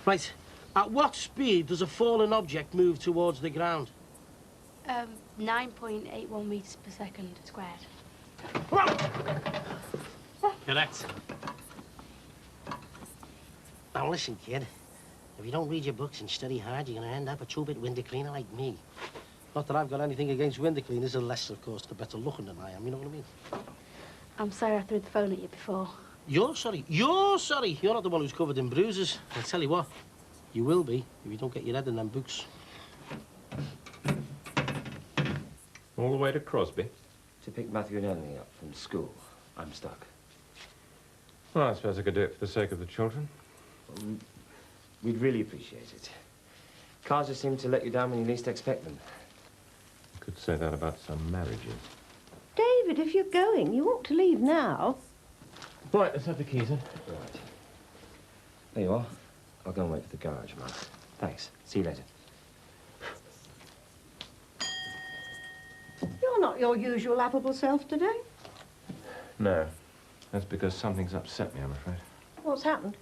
Right, at what speed does a fallen object move towards the ground? 9.81 meters per second squared. Correct. Now listen, kid. If you don't read your books and study hard, you're going to end up a two-bit window cleaner like me. Not that I've got anything against window cleaners, the less, of course, the better looking than I am, you know what I mean? I'm sorry I threw the phone at you before. You're sorry. You're sorry. You're not the one who's covered in bruises. I'll tell you what, you will be if you don't get your head in them books. All the way to Crosby? To pick Matthew and Emily up from school. I'm stuck. Well, I suppose I could do it for the sake of the children. We'd really appreciate it. Cars just seem to let you down when you least expect them. Could say that about some marriages. David, if you're going, you ought to leave now. Right, let's have the keys, then. Right. There you are. I'll go and wait for the garage, man. Thanks. See you later. You're not your usual affable self today. No. That's because something's upset me, I'm afraid. What's happened?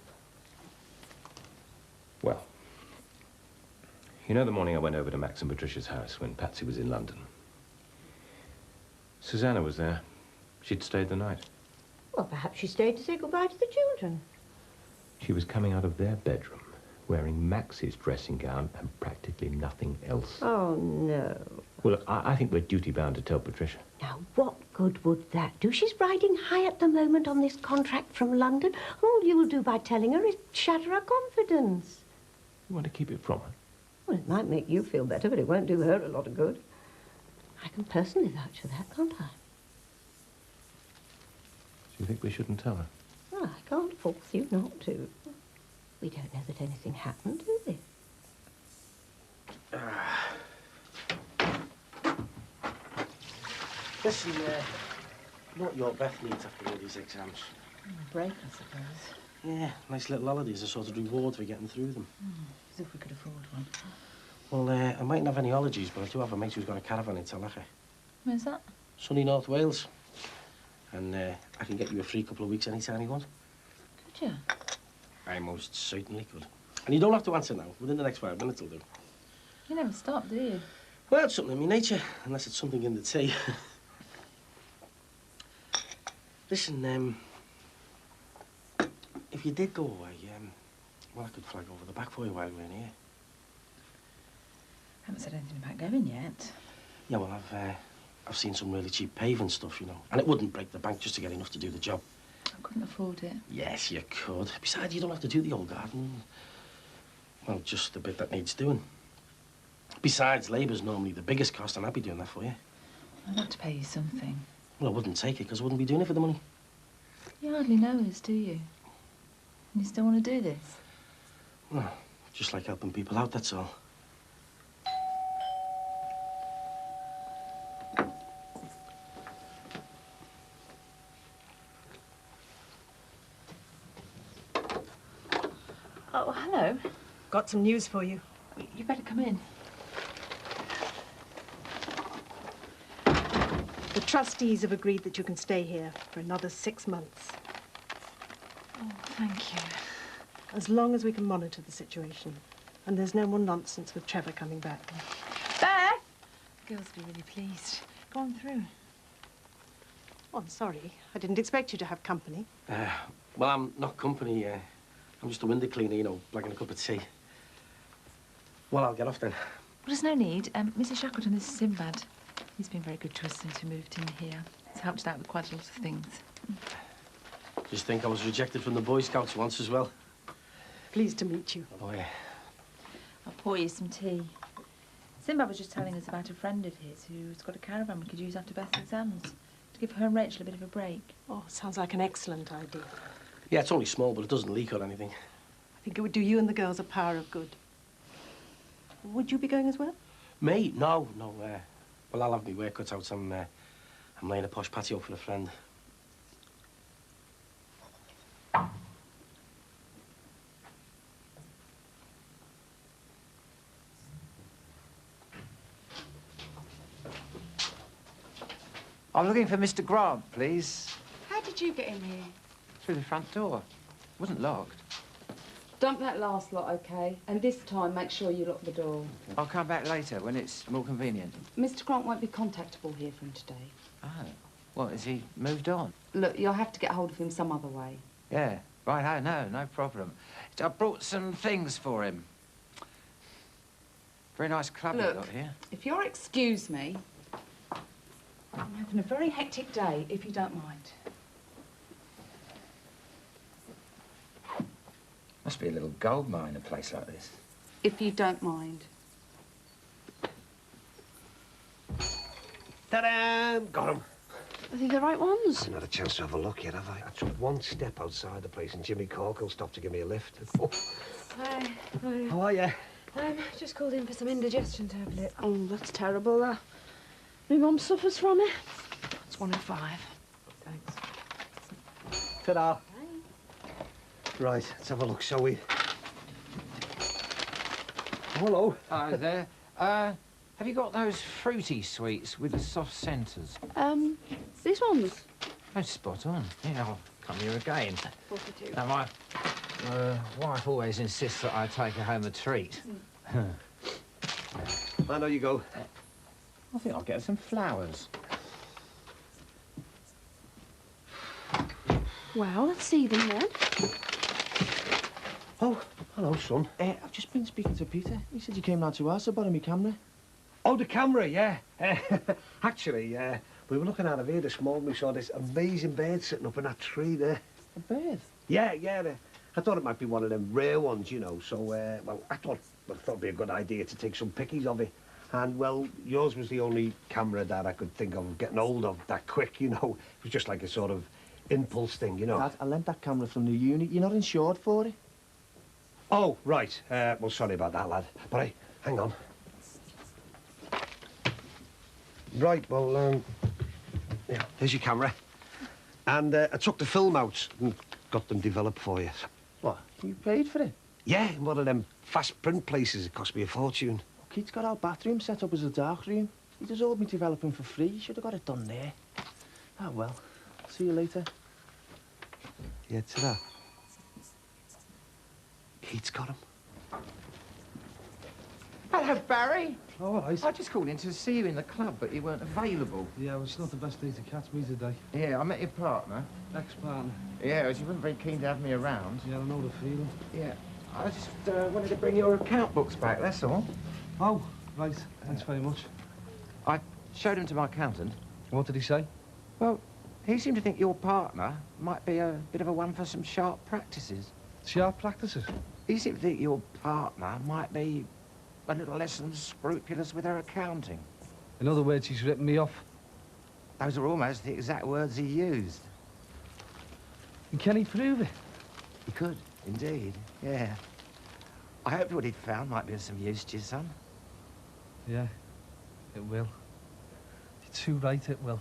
Well, you know the morning I went over to Max and Patricia's house when Patsy was in London? Susanna was there. She'd stayed the night. Well, perhaps she stayed to say goodbye to the children. She was coming out of their bedroom, wearing Max's dressing gown and practically nothing else. Oh, no. Well, look, I think we're duty-bound to tell Patricia. Now, what good would that do? She's riding high at the moment on this contract from London. All you'll do by telling her is shatter her confidence. You want to keep it from her? Well, it might make you feel better, but it won't do her a lot of good. I can personally vouch for that, can't I? Do you think we shouldn't tell her? Well, I can't force you not to. We don't know that anything happened, do we? Listen, you know what your Beth needs after all these exams? A break, I suppose. Yeah, nice little holidays, a sort of reward for getting through them. As if we could afford one. Well, I mightn't have any holidays, but I do have a mate who's got a caravan in Talacha. Where's that? Sunny North Wales. And I can get you a free couple of weeks anytime you want. Could you? I most certainly could. And you don't have to answer now. Within the next 5 minutes will do. You never stop, do you? Well, it's something in my nature, unless it's something in the tea. Listen, if you did go away, well, I could flag over the back for you while we're in here. I haven't said anything about going yet. Yeah, well, I've seen some really cheap paving stuff, you know. And it wouldn't break the bank just to get enough to do the job. I couldn't afford it. Yes, you could. Besides, you don't have to do the old garden. Well, just the bit that needs doing. Besides, labour's normally the biggest cost, and I'd be doing that for you. I'd have to pay you something. Well, I wouldn't take it, because I wouldn't be doing it for the money. You hardly know us, do you? And you still want to do this? Well, just like helping people out, that's all. Oh, hello. Got some news for you. You better come in. The trustees have agreed that you can stay here for another 6 months. Oh, thank you. As long as we can monitor the situation. And there's no more nonsense with Trevor coming back. Beth! Girls will be really pleased. Go on through. Oh, I'm sorry. I didn't expect you to have company. Well, I'm not company. I'm just a window cleaner, you know, blagging a cup of tea. Well, I'll get off then. Well, there's no need. Mrs. Shackleton, this is Sinbad. He's been very good to us since we moved in here. He's helped us out with quite a lot of things. Just think I was rejected from the Boy Scouts once as well. Pleased to meet you. Oh, yeah. I'll pour you some tea. Sinbad was just telling us about a friend of his who's got a caravan we could use after Beth's exams to give her and Rachel a bit of a break. Oh, sounds like an excellent idea. Yeah, it's only small, but it doesn't leak or anything. I think it would do you and the girls a power of good. Would you be going as well? Me? No. Well, I'll have my work cut out. I'm laying a posh patio for a friend. I'm looking for Mr. Grant, please. How did you get in here? Through the front door. It wasn't locked. Dump that last lot, OK? And this time, make sure you lock the door. I'll come back later when it's more convenient. Mr. Grant won't be contactable here from today. Oh. What, has he moved on? Look, you'll have to get hold of him some other way. Yeah. Right, no problem. I brought some things for him. Very nice club you've got here. If you'll excuse me, I'm having a very hectic day, if you don't mind. Must be a little gold mine, a place like this. If you don't mind. Ta-da! Got 'em. Are they the right ones? I've not a chance to have a look yet, have I? I took one step outside the place and Jimmy Corkle stopped to give me a lift. Oh. Hi. How are you? Just called in for some indigestion tablet. Oh, that's terrible, that. My mum suffers from it. It's 105. Thanks. Ta-da. Right, let's have a look, shall we? Hello. Hi there. Have you got those fruity sweets with the soft centres? These ones? Oh, spot on. Yeah, I'll come here again. 42. Now, my wife always insists that I take her home a treat. I know you go. I think I'll get her some flowers. Well, let's see them then. Oh, hello, son. I've just been speaking to Peter. He said you came round to us to borrow me camera. Oh, the camera, yeah. Actually, we were looking out of here this morning. We saw this amazing bird sitting up in that tree there. A bird? Yeah. I thought it might be one of them rare ones, you know. So, well, I thought it'd be a good idea to take some pickies of it. And, well, yours was the only camera that I could think of getting hold of that quick, you know. It was just like a sort of impulse thing, you know. Dad, I lent that camera from the uni. You're not insured for it. Oh, right. Well, sorry about that, lad. But hey, hang on. Right, well, yeah, there's your camera. And I took the film out and got them developed for you. What? You paid for it? Yeah, in one of them fast print places. It cost me a fortune. Keith's got our bathroom set up as a dark room. He deserved me to develop him for free. He should have got it done there. Ah, well. See you later. Yeah, ta-ra. Keith's got him. Hello, Barry. Oh, all right. I just called in to see you in the club, but you weren't available. Yeah, well, it's not the best day to catch me today. Yeah, I met your partner. Ex-partner. Yeah, she wasn't very keen to have me around. Yeah, I know the feeling. Yeah, I just wanted to bring your account books back, that's all. Oh, right. Thanks very much. I showed them to my accountant. What did he say? Well, he seemed to think your partner might be a bit of a one for some sharp practices. Sharp practices? He seemed to think your partner might be a little less than scrupulous with her accounting. In other words, he's ripping me off. Those are almost the exact words he used. And can he prove it? He could, indeed, yeah. I hoped what he'd found might be of some use to you, son. Yeah, it will. You're too right, it will.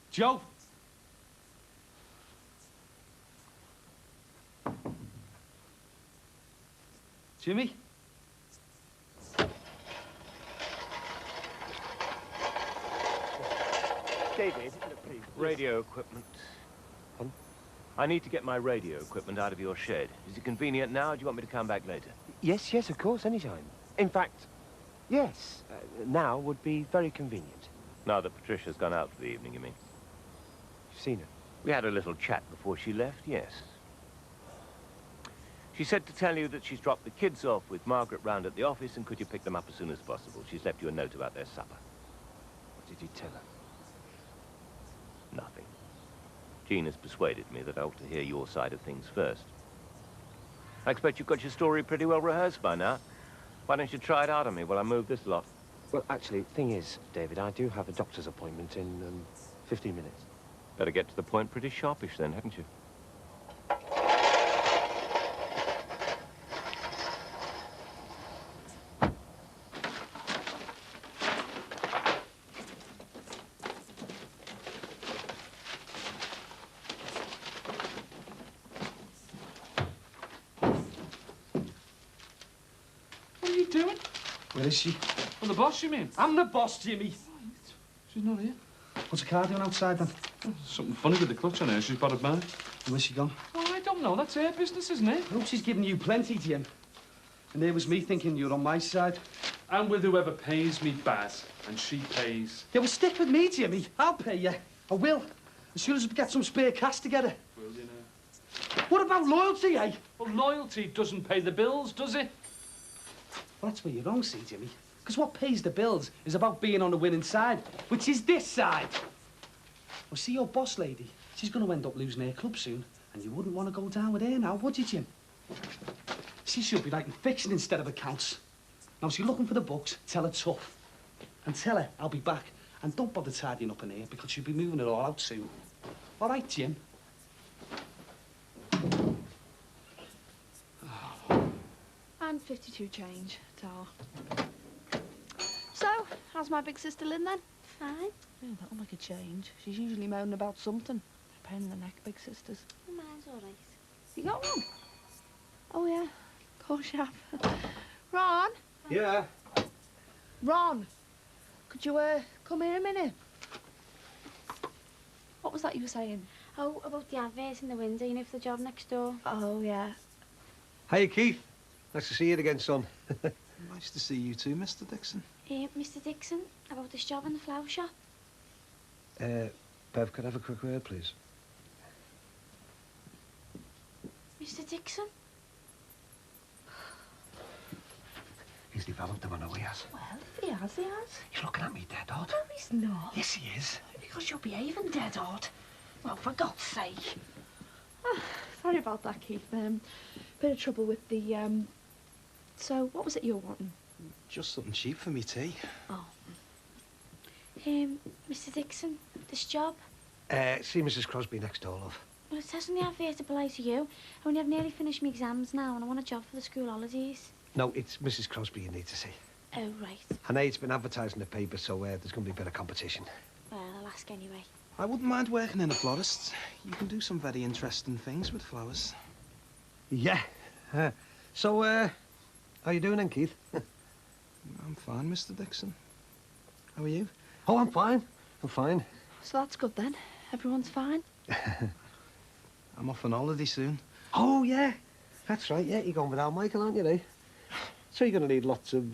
Joe! Jimmy? David, please. Radio equipment. Pardon? I need to get my radio equipment out of your shed. Is it convenient now, or do you want me to come back later? Yes, yes, of course, anytime. In fact, yes, now would be very convenient. Now that Patricia's gone out for the evening, you mean? You've seen her? We had a little chat before she left, yes. She said to tell you that she's dropped the kids off with Margaret round at the office, and could you pick them up as soon as possible. She's left you a note about their supper. What did you tell her? Nothing. Jean has persuaded me that I ought to hear your side of things first. I expect you've got your story pretty well rehearsed by now. Why don't you try it out on me while I move this lot? Well, actually, thing is, David, I do have a doctor's appointment in 15 minutes. Better get to the point pretty sharpish then, hadn't you? What are you doing? Where is she? Well, the boss, you mean? I'm the boss, Jimmy. She's not here. What's the car doing outside, then? Something funny with the clutch on her. She's got it back. Where's she gone? Oh, I don't know. That's her business, isn't it? I hope she's giving you plenty, Jim. And there was me thinking you're on my side. I'm with whoever pays me, Baz. And she pays. Yeah, well, stick with me, Jimmy. I'll pay you. I will. As soon as we get some spare cash together. Will you know? What about loyalty, eh? Well, loyalty doesn't pay the bills, does it? Well, that's where you're wrong, see, Jimmy. Because what pays the bills is about being on the winning side, which is this side. Well, see, your boss lady, she's going to end up losing her club soon, and you wouldn't want to go down with her now, would you, Jim? She should be writing fiction instead of accounts. Now, if you're looking for the books, tell her tough. And tell her I'll be back And don't bother tidying up in here, because she'll be moving it all out soon. All right, Jim? And 52 change, Tar. So, how's my big sister Lynn then? Fine. Yeah, that'll make a change. She's usually moaning about something. A pain in the neck, big sisters. Mine's all right. You got one? Oh, yeah. Of course you have. Ron? Yeah? Ron, could you, come here a minute? What was that you were saying? Oh, about the adverts in the window, you know, for the job next door. Oh, yeah. Hey, Keith. Nice to see you again, son. Nice to see you too, Mr. Dixon. Mr. Dixon, about this job in the flower shop. Bev, could I have a quick word, please? Mr. Dixon? He's developed them, I know he has. Well, if he has, he has. He's looking at me dead odd. No, he's not. Yes, he is. Because you're behaving dead odd. Well, for God's sake. Sorry about that, Keith. Bit of trouble with the, So, what was it you were wanting? Just something cheap for me tea. Oh. Mr. Dixon, this job? See Mrs. Crosby next door, love. Well, it says in the advert to apply to you. I only have nearly finished my exams now and I want a job for the school holidays. No, it's Mrs. Crosby you need to see. Oh, right. I know it's been advertised in the paper, so there's going to be a bit of competition. Well, I'll ask anyway. I wouldn't mind working in a florist. You can do some very interesting things with flowers. Yeah. So, how you doing then, Keith? I'm fine, Mr. Dixon. How are you? Oh, I'm fine. I'm fine. So that's good then. Everyone's fine? I'm off on holiday soon. Oh, yeah. That's right, yeah. You're going with Al Michael, aren't you, eh? So you're going to need lots of,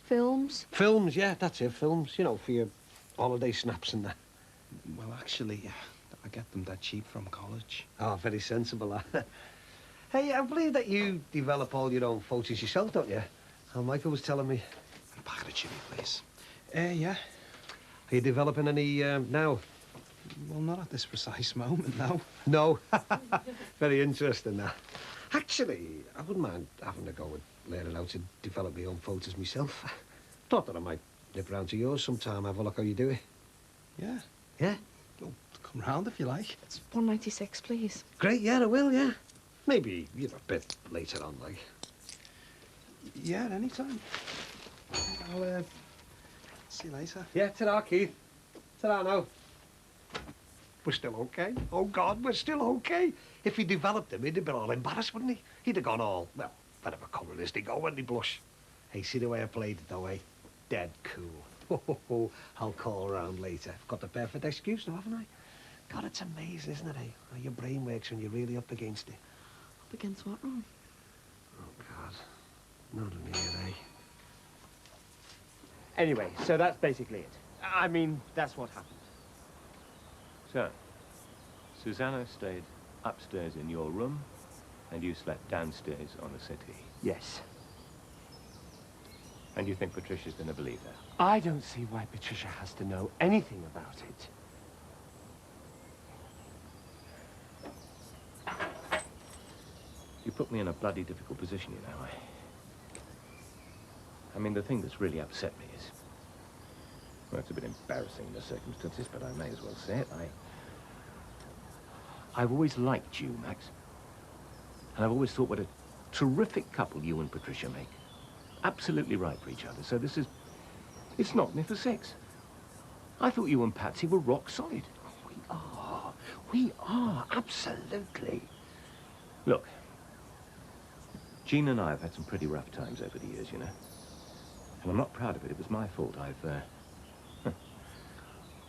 Films? Films, yeah, that's it, films, you know, for your holiday snaps and that. Well, actually, I get them that cheap from college. Oh, very sensible, that. Hey, I believe that you develop all your own photos yourself, don't you? Al Michael was telling me. A packet of chili, please. Yeah. Are you developing any, now? Well, not at this precise moment, no. No. Very interesting, that. Actually, I wouldn't mind having a go at learning how to develop my own photos myself. Thought that I might nip round to yours sometime, have a look how you do it. Yeah. Yeah? Well, come round if you like. It's 196, please. Great, yeah, I will, yeah. Maybe, you know, a bit later on, like. Yeah, any time. I'll, see you later. Yeah, ta-ra, Keith. Ta-ra now. We're still okay. Oh, God, we're still okay. If he developed him, he'd have been all embarrassed, wouldn't he? He'd have gone all, well, whatever colour is they go when they blush. Hey, see the way I played it, though, eh? Dead cool. I'll call around later. I've got the perfect excuse now, haven't I? God, it's amazing, isn't it, eh? How your brain works when you're really up against it. Up against what, Ron? Oh, God. Not in here, eh? Anyway, so that's basically it. I mean, that's what happened. So, Susanna stayed upstairs in your room, and you slept downstairs on the settee. Yes. And you think Patricia's going to believe that? I don't see why Patricia has to know anything about it. You put me in a bloody difficult position, you know. I mean, the thing that's really upset me is... Well, it's a bit embarrassing in the circumstances, but I may as well say it. I've always liked you, Max. And I've always thought what a terrific couple you and Patricia make. Absolutely right for each other. So this is... It's not me for sex. I thought you and Patsy were rock solid. We are. We are, absolutely. Look, Jean and I have had some pretty rough times over the years, you know. And I'm not proud of it. It was my fault. I've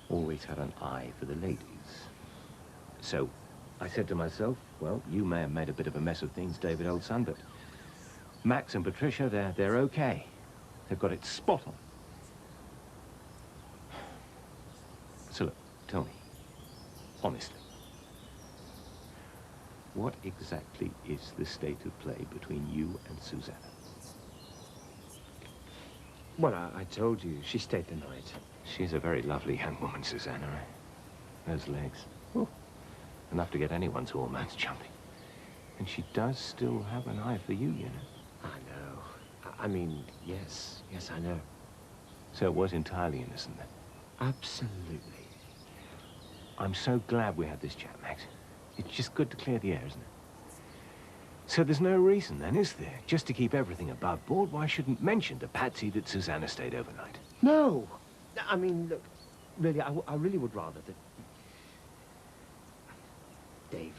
always had an eye for the ladies. So I said to myself, well, you may have made a bit of a mess of things, David, old son, but Max and Patricia, they're okay. They've got it spot on. So look, tell me, honestly, what exactly is the state of play between you and Susanna? Well, I told you, she stayed the night. She's a very lovely young woman, Susanna. Those legs. Oh, enough to get anyone's hormones jumping. And she does still have an eye for you, you know. I know. I mean, yes, I know. So it was entirely innocent then? Absolutely. I'm so glad we had this chat, Max. It's just good to clear the air, isn't it? So there's no reason then, is there? Just to keep everything above board, why shouldn't mention to Patsy that Susanna stayed overnight? No! I mean, look, really, I really would rather that... David,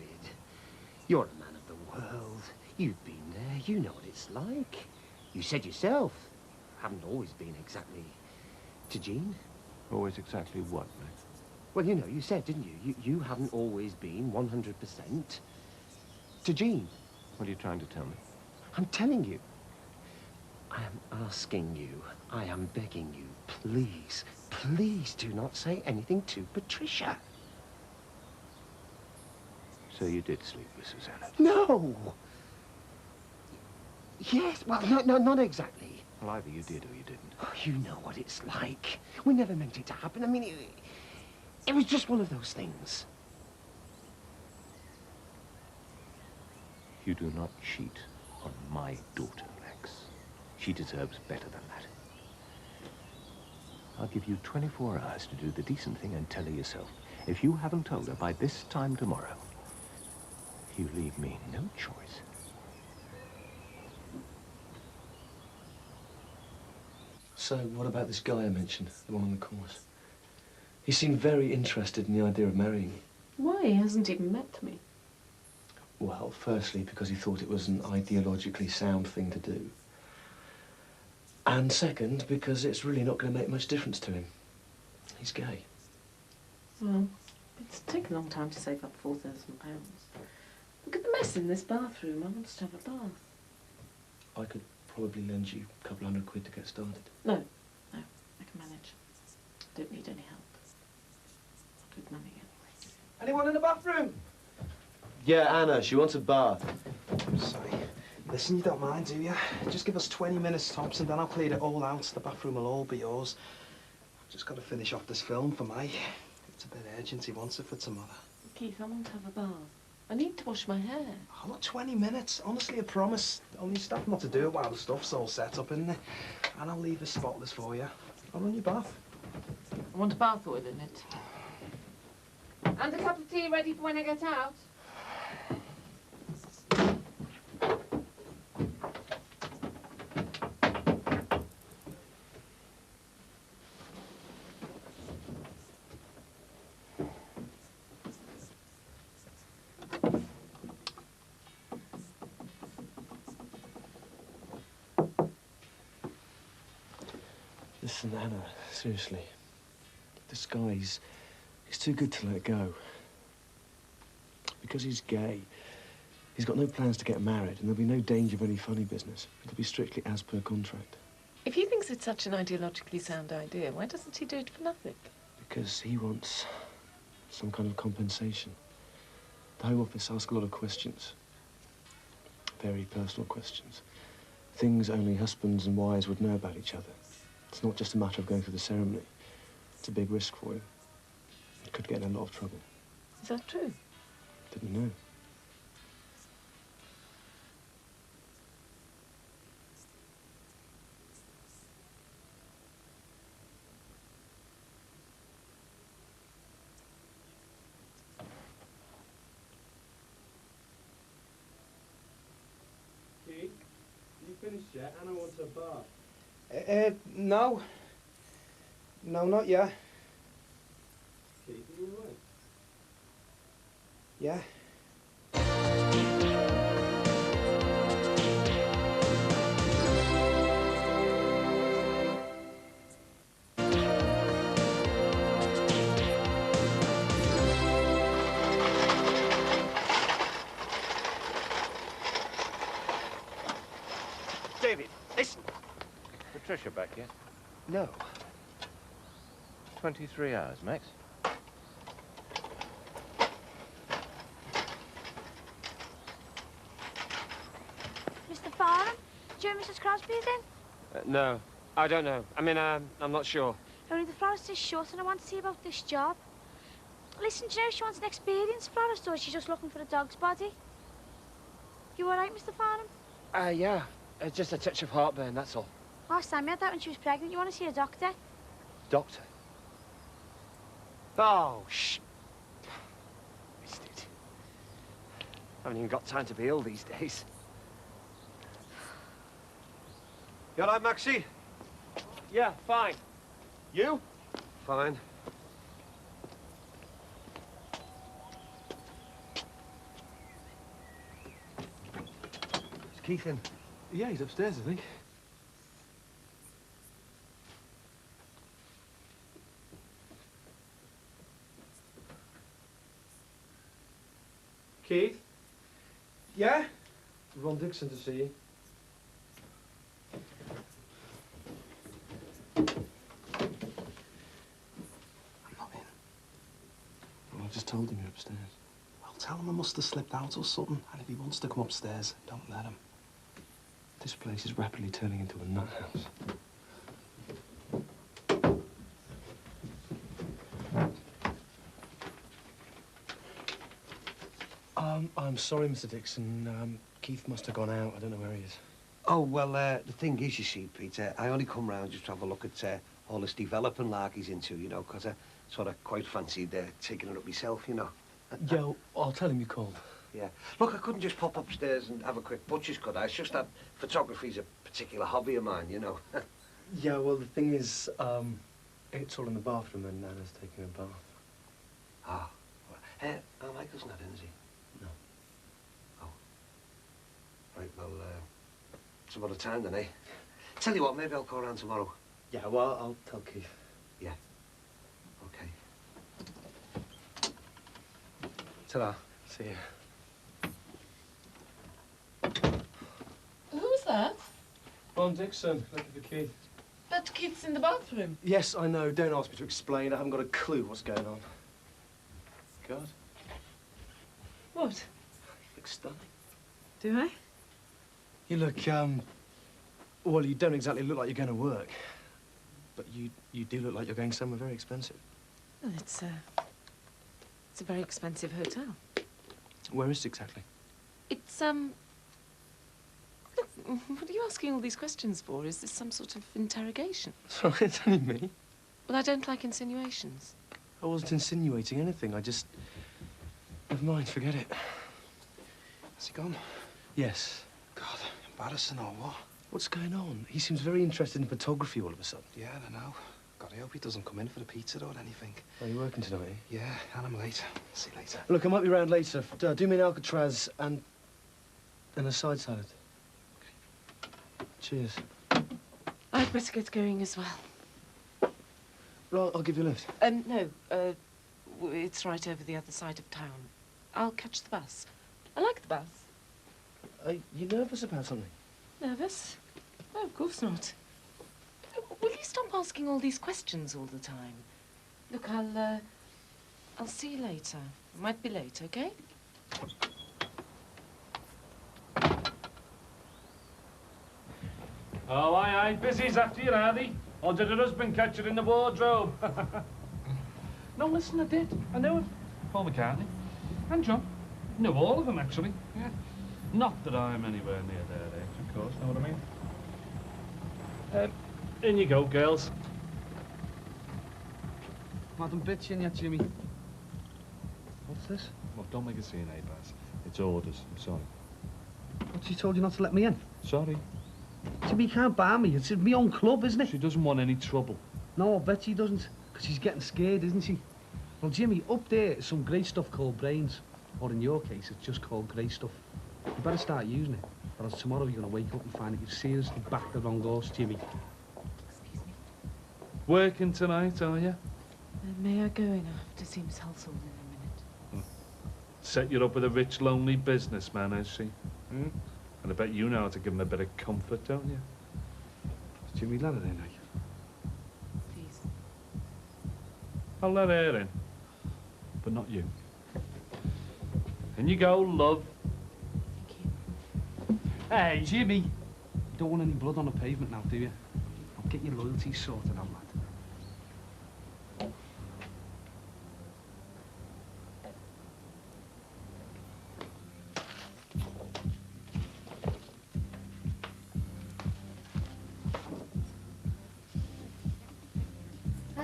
you're a man of the world. You've been there. You know what it's like. You said yourself, haven't always been exactly to Jean. Always exactly what, Max? Well, you know, you said, didn't you? You haven't always been 100% to Jean. What are you trying to tell me? I'm telling you. I am asking you. I am begging you. Please, please do not say anything to Patricia. So you did sleep with Susanna? No! Yes, well, no, not exactly. Well, either you did or you didn't. Oh, you know what it's like. We never meant it to happen. I mean, it was just one of those things. You do not cheat on my daughter, Max. She deserves better than that. I'll give you 24 hours to do the decent thing and tell her yourself. If you haven't told her by this time tomorrow, you leave me no choice. So, what about this guy I mentioned, the one on the course? He seemed very interested in the idea of marrying me. Why? He hasn't even met me. Well, firstly, because he thought it was an ideologically sound thing to do. And second, because it's really not going to make much difference to him. He's gay. Well, it's taken a long time to save up £4,000. Look at the mess in this bathroom. I want us to have a bath. I could probably lend you a couple £100 to get started. No, I can manage. I don't need any help. I've got good money anyway. Anyone in the bathroom? Yeah, Anna, she wants a bath. Sorry. Listen, you don't mind, do you? Just give us 20 minutes tops and then I'll clear it all out. The bathroom will all be yours. I've just got to finish off this film for May. It's a bit urgent. He wants it for tomorrow. Keith, I want to have a bath. I need to wash my hair. Oh, look, 20 minutes. Honestly, I promise. Only stuff not to do it while the stuff's all set up, isn't it? And I'll leave it spotless for you. I'll run your bath. I want a bath oil in it. And a cup of tea ready for when I get out. Listen, Anna, seriously. This guy, he's too good to let go. Because he's gay, he's got no plans to get married, and there'll be no danger of any funny business. It'll be strictly as per contract. If he thinks it's such an ideologically sound idea, why doesn't he do it for nothing? Because he wants some kind of compensation. The Home Office ask a lot of questions. Very personal questions. Things only husbands and wives would know about each other. It's not just a matter of going through the ceremony. It's a big risk for him. He could get in a lot of trouble. Is that true? Didn't know. Keith, you finished yet? Anna wants a bath. No. No, not yet. Keith, are you all right? Yeah. David, listen. Patricia back yet? No. 23 hours, Max. Mr. Farnham, do you and Mrs. Crosby is in? No, I don't know. I mean, I'm not sure. Only the florist is short and I want to see about this job. Listen, do you know if she wants an experienced florist or is she just looking for a dog's body? You all right, Mr. Farnham? Yeah. Just a touch of heartburn, that's all. Oh, Sammy had that when she was pregnant. You want to see a doctor? Doctor? Oh, shh. Missed it. Haven't even got time to be ill these days. You all right, Maxie? Yeah, fine. You? Fine. Is Keith in? Yeah, he's upstairs, I think. Keith? Yeah? Ron Dixon to see you. Well, I just told him you're upstairs. Well, tell him I must have slipped out or something, and if he wants to come upstairs, don't let him. This place is rapidly turning into a nut house. I'm sorry, Mr. Dixon. Keith must have gone out. I don't know where he is. Oh, well, the thing is, you see, Peter, I only come round just to have a look at all this developing lark he's into, you know, because I sort of quite fancied taking it up myself, you know. Yeah, I'll tell him you called. Yeah. Look, I couldn't just pop upstairs and have a quick butcher's, could I? It's just that photography's a particular hobby of mine, you know. Yeah, well, the thing is, it's all in the bathroom and Nana's taking a bath. Ah. Michael's not in, is he? No. Oh. Right, well, some other time then, eh? Tell you what, maybe I'll call around tomorrow. Yeah, well, I'll tell Keith. Yeah. Okay. Ta-ra. See you. Who's that? Ron Dixon, looking for Keith. But Keith's in the bathroom. Yes, I know. Don't ask me to explain. I haven't got a clue what's going on. God. What? You look stunning. Do I? You look, well, you don't exactly look like you're going to work. But you do look like you're going somewhere very expensive. Well, it's a very expensive hotel. Where is it exactly? It's, Look, what are you asking all these questions for? Is this some sort of interrogation? Sorry, it's only me. Well, I don't like insinuations. I wasn't insinuating anything. I just... Never mind, forget it. Has he gone? Yes. God, embarrassing or what? What's going on? He seems very interested in photography all of a sudden. Yeah, I know. God, I hope he doesn't come in for the pizza or anything. Are you working tonight, eh? Yeah, and I'm late. See you later. Look, I might be round later. Do me an Alcatraz and a side salad. Okay. Cheers. I'd better get going as well. Well, I'll give you a lift. No, it's right over the other side of town. I'll catch the bus. I like the bus. Are you nervous about something? Nervous? No, of course not. Will you stop asking all these questions all the time? Look, I'll see you later. I might be late, okay? Oh, aye, busy's after you, are they? Or did her husband catch her in the wardrobe? No, listen, I did. I knew it. Paul McCartney. And John. Knew all of them, actually. Yeah. Not that I'm anywhere near their age, of course, know what I mean? In you go, girls. Madam bitching yet, Jimmy. What's this? Well, don't make a scene, eh, Baz? It's orders. I'm sorry. What, she told you not to let me in? Sorry. Jimmy, you can't bar me. It's my own club, isn't it? She doesn't want any trouble. No, I bet she doesn't. Because she's getting scared, isn't she? Well, Jimmy, up there is some great stuff called brains. Or in your case, it's just called grey stuff. You better start using it. Or else tomorrow you're going to wake up and find that you've seriously backed the wrong horse, Jimmy. Excuse me. Working tonight, are you? May I go in? I have to see Miss Household in a minute. Set you up with a rich, lonely businessman, has she? Hmm? And I bet you know how to give him a bit of comfort, don't you? Jimmy, let her in, eh? Please. I'll let her in. But not you. In you go, love. Thank you. Hey, Jimmy. You don't want any blood on the pavement now, do you? I'll get your loyalty sorted out, lad.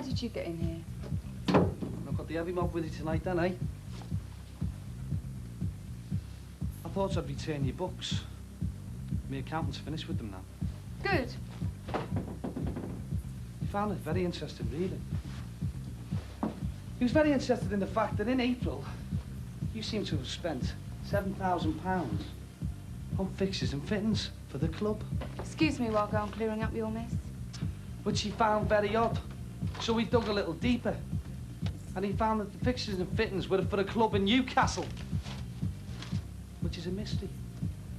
How did you get in here? I've got the heavy mob with you tonight, then, eh? I thought I'd return your books. My accountant's finished with them now. Good. He found it very interesting reading. He was very interested in the fact that in April, you seem to have spent £7,000 on fixtures and fittings for the club. Excuse me while I go on clearing up your mess. Which he found very odd. So we dug a little deeper. And he found that the fixtures and fittings were for a club in Newcastle. Which is a mystery,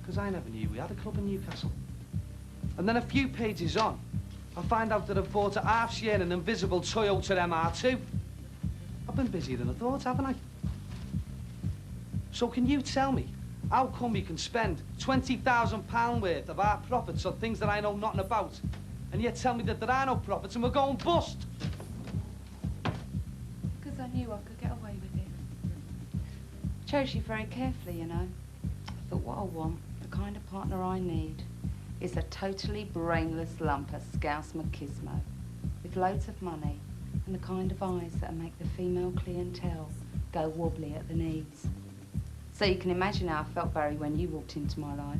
because I never knew we had a club in Newcastle. And then a few pages on, I find out that I've bought a half share in an invisible Toyota MR2. I've been busier than I thought, haven't I? So can you tell me, how come you can spend £20,000 worth of our profits on things that I know nothing about, and yet tell me that there are no profits and we're going bust? Because I knew I could get away with it. Chose you very carefully, you know. I thought what I want, the kind of partner I need, is a totally brainless lump of scouse machismo, with loads of money and the kind of eyes that'll make the female clientele go wobbly at the knees. So you can imagine how I felt, Barry, when you walked into my life.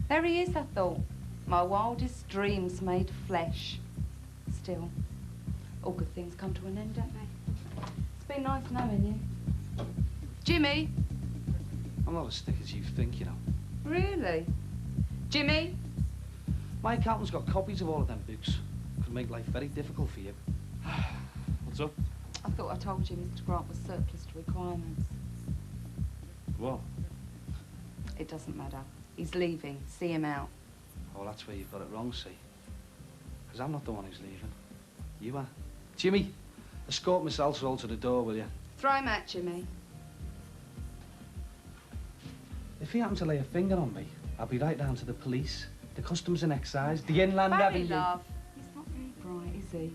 There he is, I thought. My wildest dreams made flesh. Still, all good things come to an end, don't they? It's been nice knowing you. Jimmy! I'm not as thick as you think, you know. Really? Jimmy? My accountant's got copies of all of them books. Could make life very difficult for you. What's up? I thought I told you Mr. Grant was surplus to requirements. What? It doesn't matter. He's leaving. See him out. Oh, that's where you've got it wrong, see? Because I'm not the one who's leaving. You are. Jimmy, escort Miss Alsall to the door, will you? Throw him out, Jimmy. If he happened to lay a finger on me, I'll be right down to the police, the customs and excise, the inland Barry, revenue. love. He's not very bright, is he?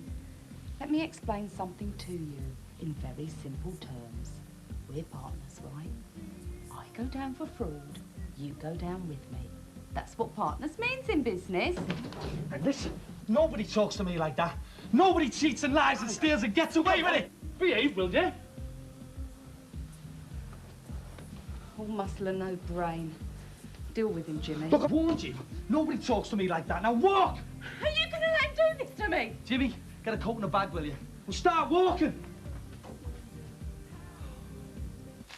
Let me explain something to you in very simple terms. We're partners, right? I go down for fraud, you go down with me. That's what partners means in business. And listen, nobody talks to me like that. Nobody cheats and lies and steals and gets away with it. Behave, will you? All muscle and no brain. Deal with him, Jimmy. Look, I warned you. Nobody talks to me like that. Now walk! Are you going to let him do this to me? Jimmy, get a coat and a bag, will you? We'll start walking.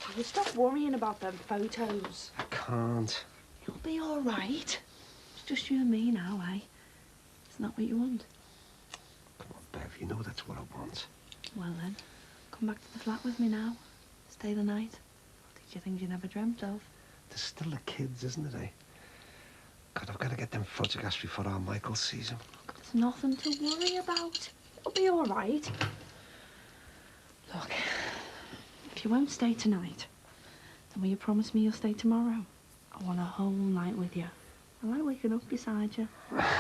Will you stop worrying about them photos? I can't. You'll be all right. It's just you and me now, eh? Isn't that what you want? Come on, Bev, you know that's what I want. Well then, come back to the flat with me now. Stay the night. I'll teach you things you never dreamt of. There's still the kids, isn't it, eh? God, I've got to get them photographs before our Michael sees them. There's nothing to worry about. It'll be all right. Look, if you won't stay tonight, then will you promise me you'll stay tomorrow? I want a whole night with you. I like waking up beside you.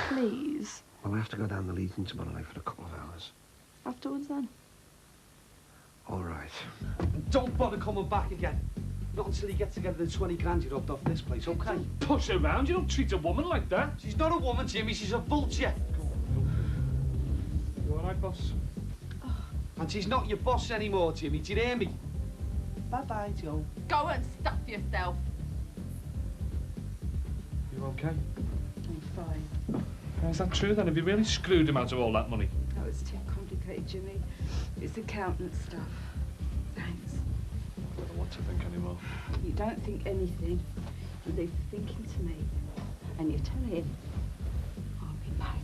Please. Well, I have to go down the Legion tomorrow night for a couple of hours. Afterwards, then? All right. Don't bother coming back again. Not until you get together the 20 grand you robbed off this place, okay? Push her around. You don't treat a woman like that. She's not a woman, Jimmy. She's a vulture. You all right, boss? And she's not your boss anymore, Jimmy. Do you hear me? Bye-bye, Joe. Go and stuff yourself. You okay? I'm fine. Is that true then? Have you really screwed him out of all that money? No, it's too complicated, Jimmy. It's accountant stuff. Thanks. I don't know what to think anymore. You don't think anything. You leave the thinking to me. And you tell him I'll be back.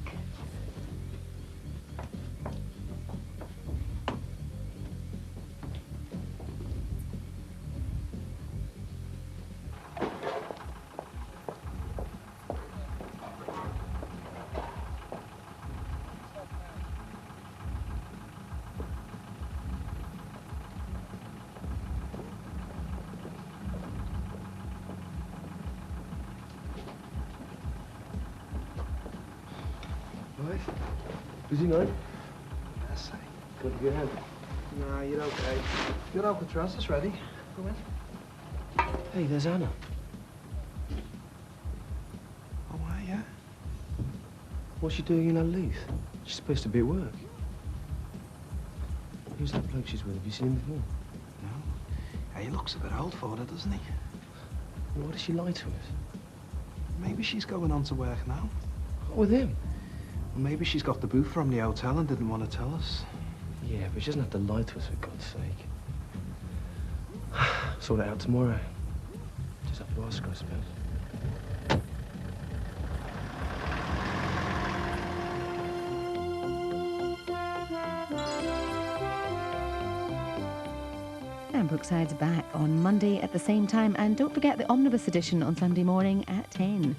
Right. Busy night? Yes, I. Good to get in. Nah, you're okay. Your Alcatraz is ready. Go in. Hey, there's Anna. Oh, are you? What's she doing in her leave? She's supposed to be at work. Who's that bloke she's with? Have you seen him before? No. Yeah, he looks a bit old for her, doesn't he? What does she lie to us? Maybe she's going on to work now. With him? Well, maybe she's got the boot from the hotel and didn't want to tell us. Yeah, but she doesn't have to lie to us, for God's sake. Sort it out tomorrow. Just have to ask her, I suppose. And Brookside's back on Monday at the same time. And don't forget the Omnibus edition on Sunday morning at 10.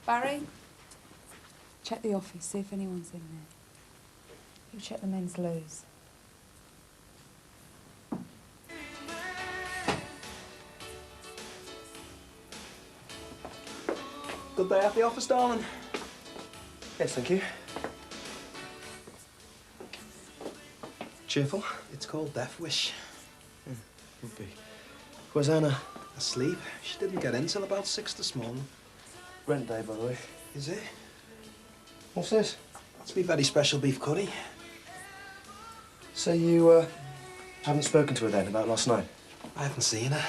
Barry, check the office, see if anyone's in there. You check the men's loos. Good day at the office, darling. Yes, thank you. Cheerful? It's called Death Wish. Would be. Where's Anna? Asleep. She didn't get in till about 6 this morning. Rent day, by the way. Is it? What's this? That's me very special beef curry. So you, haven't spoken to her then about last night? I haven't seen her.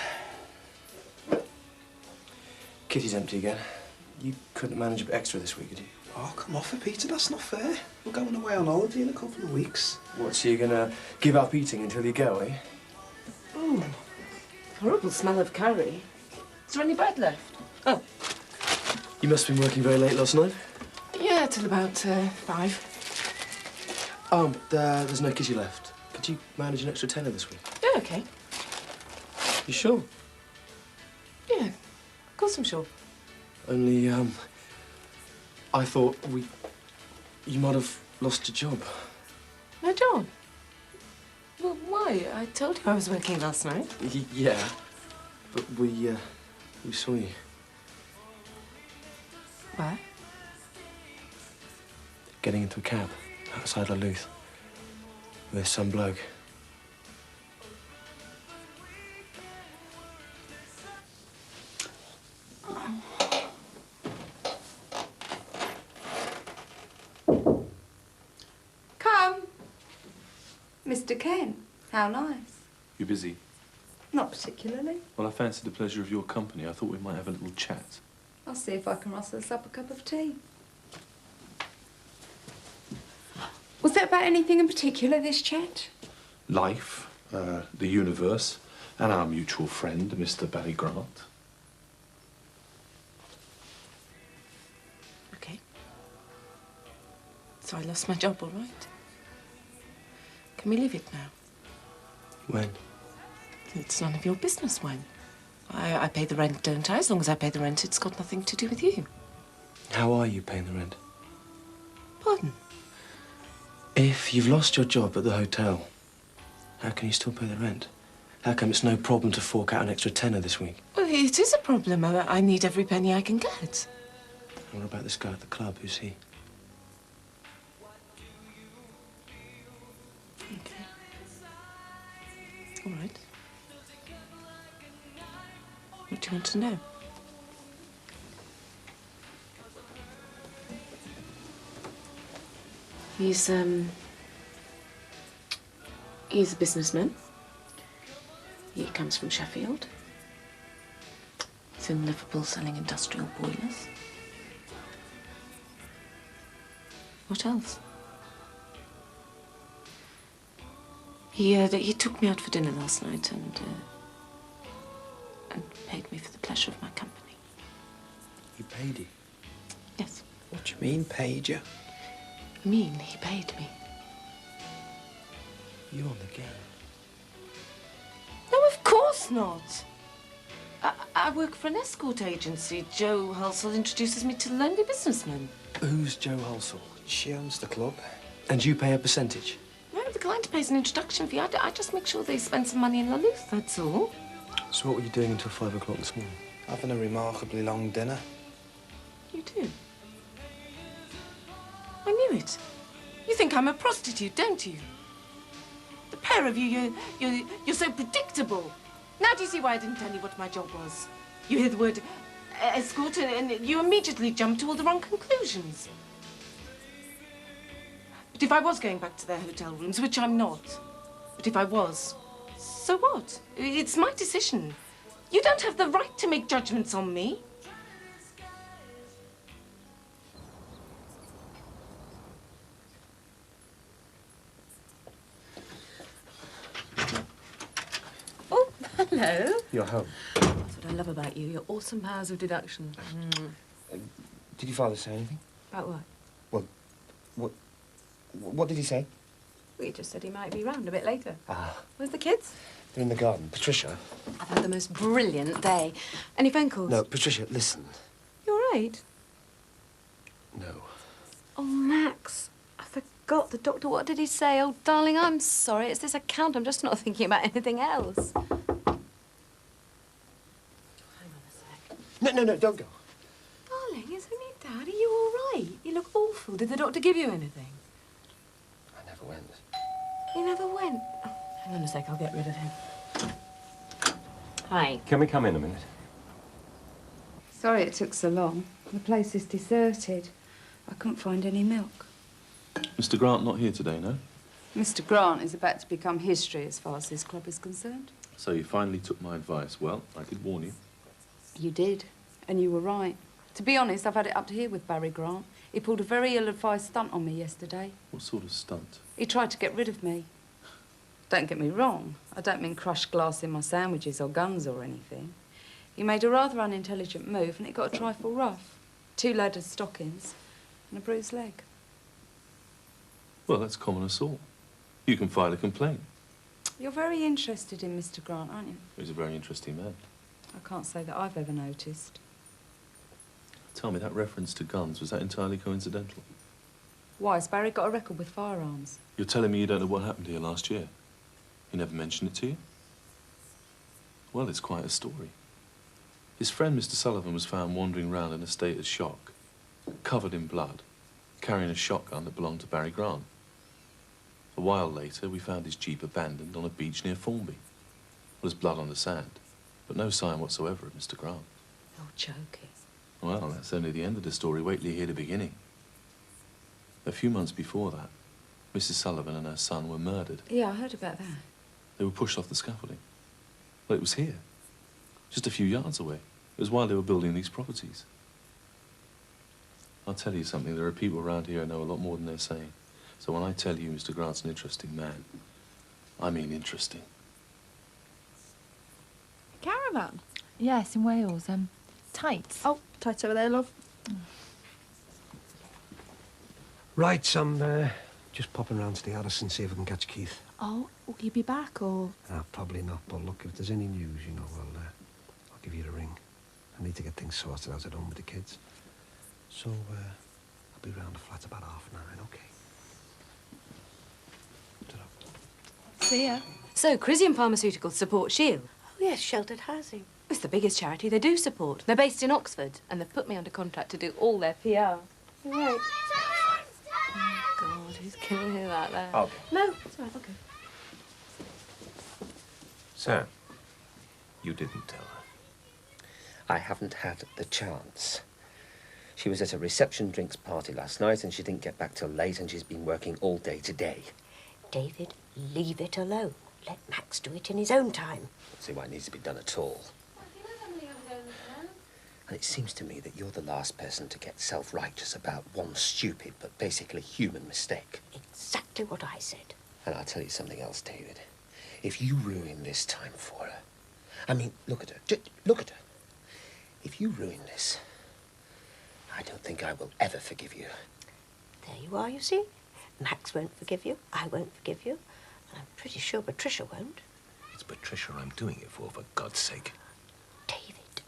Kitty's empty again. You couldn't manage a bit extra this week, could you? Oh, come off it, Peter. That's not fair. We're going away on holiday in a couple of weeks. What, so you're gonna give up eating until you go, eh? Oh, horrible smell of curry. Is there any bread left? Oh. You must have been working very late last night. Yeah, till about 5. Oh, but there's no kitty left. Could you manage an extra tenner this week? Yeah, OK. You sure? Yeah, of course I'm sure. Only, I thought you might have lost your job. My job? Well, why? I told you I was working last night. Yeah, but we saw you. Where? Getting into a cab outside Duluth with some bloke. Come. Mr. Ken, how nice. You busy? Not particularly. Well, I fancied the pleasure of your company. I thought we might have a little chat. I'll see if I can rustle us up a cup of tea. Was it about anything in particular, this chat? Life, the universe, and our mutual friend, Mr. Barry Grant. OK. So I lost my job, all right? Can we leave it now? When? It's none of your business when. I pay the rent, don't I? As long as I pay the rent, it's got nothing to do with you. How are you paying the rent? Pardon? If you've lost your job at the hotel, how can you still pay the rent? How come it's no problem to fork out an extra tenner this week? Well, it is a problem. I need every penny I can get. What about this guy at the club? Who's he? OK. All right. What do you want to know? He's a businessman. He comes from Sheffield. He's in Liverpool selling industrial boilers. What else? He took me out for dinner last night and paid me for the pleasure of my company. He paid you? Yes. What do you mean, paid you? I mean, he paid me. You on the game? No, of course not. I work for an escort agency. Joe Hulsell introduces me to lonely businessmen. Who's Joe Hulsell? She owns the club. And you pay a percentage? No, the client pays an introduction fee. I just make sure they spend some money in La Luz, that's all. So what were you doing until 5 o'clock this morning? Having a remarkably long dinner. You do? I knew it. You think I'm a prostitute, don't you? The pair of you, you're so predictable. Now do you see why I didn't tell you what my job was? You hear the word escort and you immediately jump to all the wrong conclusions. But if I was going back to their hotel rooms, which I'm not, but if I was, so what? It's my decision. You don't have the right to make judgments on me. Oh, hello. You're home. That's what I love about you, your awesome powers of deduction. Did your father say anything? About what? Well, what did he say? Well, he just said he might be round a bit later. Ah, Where's the kids? they're in the garden. Patricia? I've had the most brilliant day. Any phone calls? No, Patricia, listen. You all right? No. Oh, Max, I forgot. The doctor, what did he say? Oh, darling, I'm sorry. It's this account. I'm just not thinking about anything else. No, don't go. Darling, it's only Dad. Are you all right? You look awful. Did the doctor give you anything? I never went. You never went? Oh, hang on a sec. I'll get rid of him. Hi. Can we come in a minute? Sorry it took so long. The place is deserted. I couldn't find any milk. Mr. Grant not here today, no? Mr. Grant is about to become history as far as this club is concerned. So you finally took my advice. Well, I did warn you. You did, and you were right. To be honest, I've had it up to here with Barry Grant. He pulled a very ill-advised stunt on me yesterday. What sort of stunt? He tried to get rid of me. Don't get me wrong. I don't mean crushed glass in my sandwiches or guns or anything. He made a rather unintelligent move and it got a trifle rough. 2 leather stockings and a bruised leg. Well, that's common assault. You can file a complaint. You're very interested in Mr. Grant, aren't you? He's a very interesting man. I can't say that I've ever noticed. Tell me, that reference to guns, was that entirely coincidental? Why, has Barry got a record with firearms? You're telling me you don't know what happened here last year? He never mentioned it to you? Well, it's quite a story. His friend, Mr. Sullivan, was found wandering round in a state of shock, covered in blood, carrying a shotgun that belonged to Barry Grant. A while later, we found his jeep abandoned on a beach near Formby. There was blood on the sand, but no sign whatsoever of Mr. Grant. You're joking. Well, that's only the end of the story. Wait till you hear the beginning. A few months before that, Mrs. Sullivan and her son were murdered. Yeah, I heard about that. They were pushed off the scaffolding. Well, it was here, just a few yards away. It was while they were building these properties. I'll tell you something, there are people around here who know a lot more than they're saying. So when I tell you Mr. Grant's an interesting man, I mean interesting. Caravan? Yes, in Wales. Tights. Oh, tights over there, love. Right, I'm just popping round to the Addison, see if I can catch Keith. Oh, will you be back, or...? Probably not, but look, if there's any news, you know, I'll give you a ring. I need to get things sorted out at home with the kids. So, I'll be round the flat about 9:30, okay? See ya. So, Crisium Pharmaceuticals support Shield. Oh, yes, sheltered housing. It's the biggest charity they do support. They're based in Oxford, and they've put me under contract to do all their PR. Right. Oh, God, who's going to hear that there? Okay. No, it's all right, okay. So, you didn't tell her? I haven't had the chance. She was at a reception drinks party last night and she didn't get back till late and she's been working all day today. David, leave it alone. Let Max do it in his own time. I don't see why it needs to be done at all. And it seems to me that you're the last person to get self-righteous about one stupid but basically human mistake. Exactly what I said. And I'll tell you something else, David. If you ruin this time for her, I mean, look at her. Just look at her. If you ruin this, I don't think I will ever forgive you. There you are, you see. Max won't forgive you. I won't forgive you. And I'm pretty sure Patricia won't. It's Patricia I'm doing it for God's sake.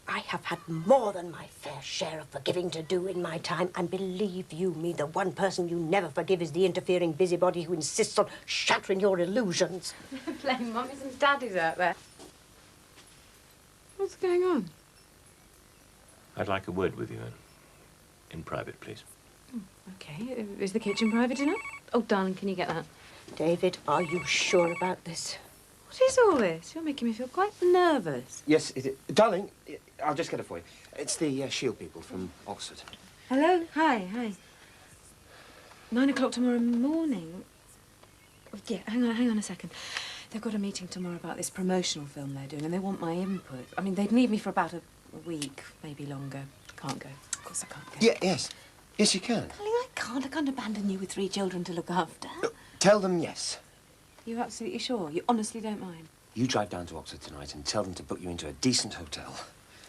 I have had more than my fair share of forgiving to do in my time, and believe you me, the one person you never forgive is the interfering busybody who insists on shattering your illusions. They're playing mummies and daddies out there. What's going on? I'd like a word with you, in private, please. Okay, is the kitchen private enough? Oh, darling, can you get that? David, are you sure about this? What is all this? You're making me feel quite nervous. Yes, it is. Darling, I'll just get it for you. It's the Shield people from Oxford. Hello? Hi. 9 o'clock tomorrow morning? Oh, yeah, hang on a second. They've got a meeting tomorrow about this promotional film they're doing, and they want my input. I mean, they'd need me for about a week, maybe longer. Can't go. Of course I can't go. Yeah, yes. Yes, you can. Darling, I can't abandon you with 3 children to look after. Tell them yes. You're absolutely sure? You honestly don't mind? You drive down to Oxford tonight and tell them to book you into a decent hotel.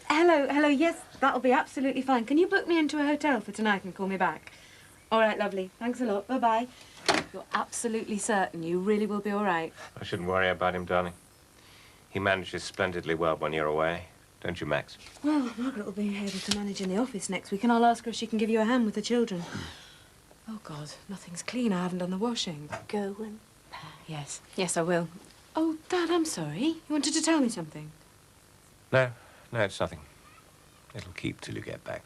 Hello, yes, that'll be absolutely fine. Can you book me into a hotel for tonight and call me back? All right, lovely. Thanks a lot. Bye-bye. You're absolutely certain you really will be all right? I shouldn't worry about him, darling. He manages splendidly well when you're away. Don't you, Max? Well, Margaret will be able to manage in the office next week, and I'll ask her if she can give you a hand with the children. Oh, God, nothing's clean. I haven't done the washing. Go and Yes, I will. Oh, Dad, I'm sorry. You wanted to tell me something? No, it's nothing. It'll keep till you get back.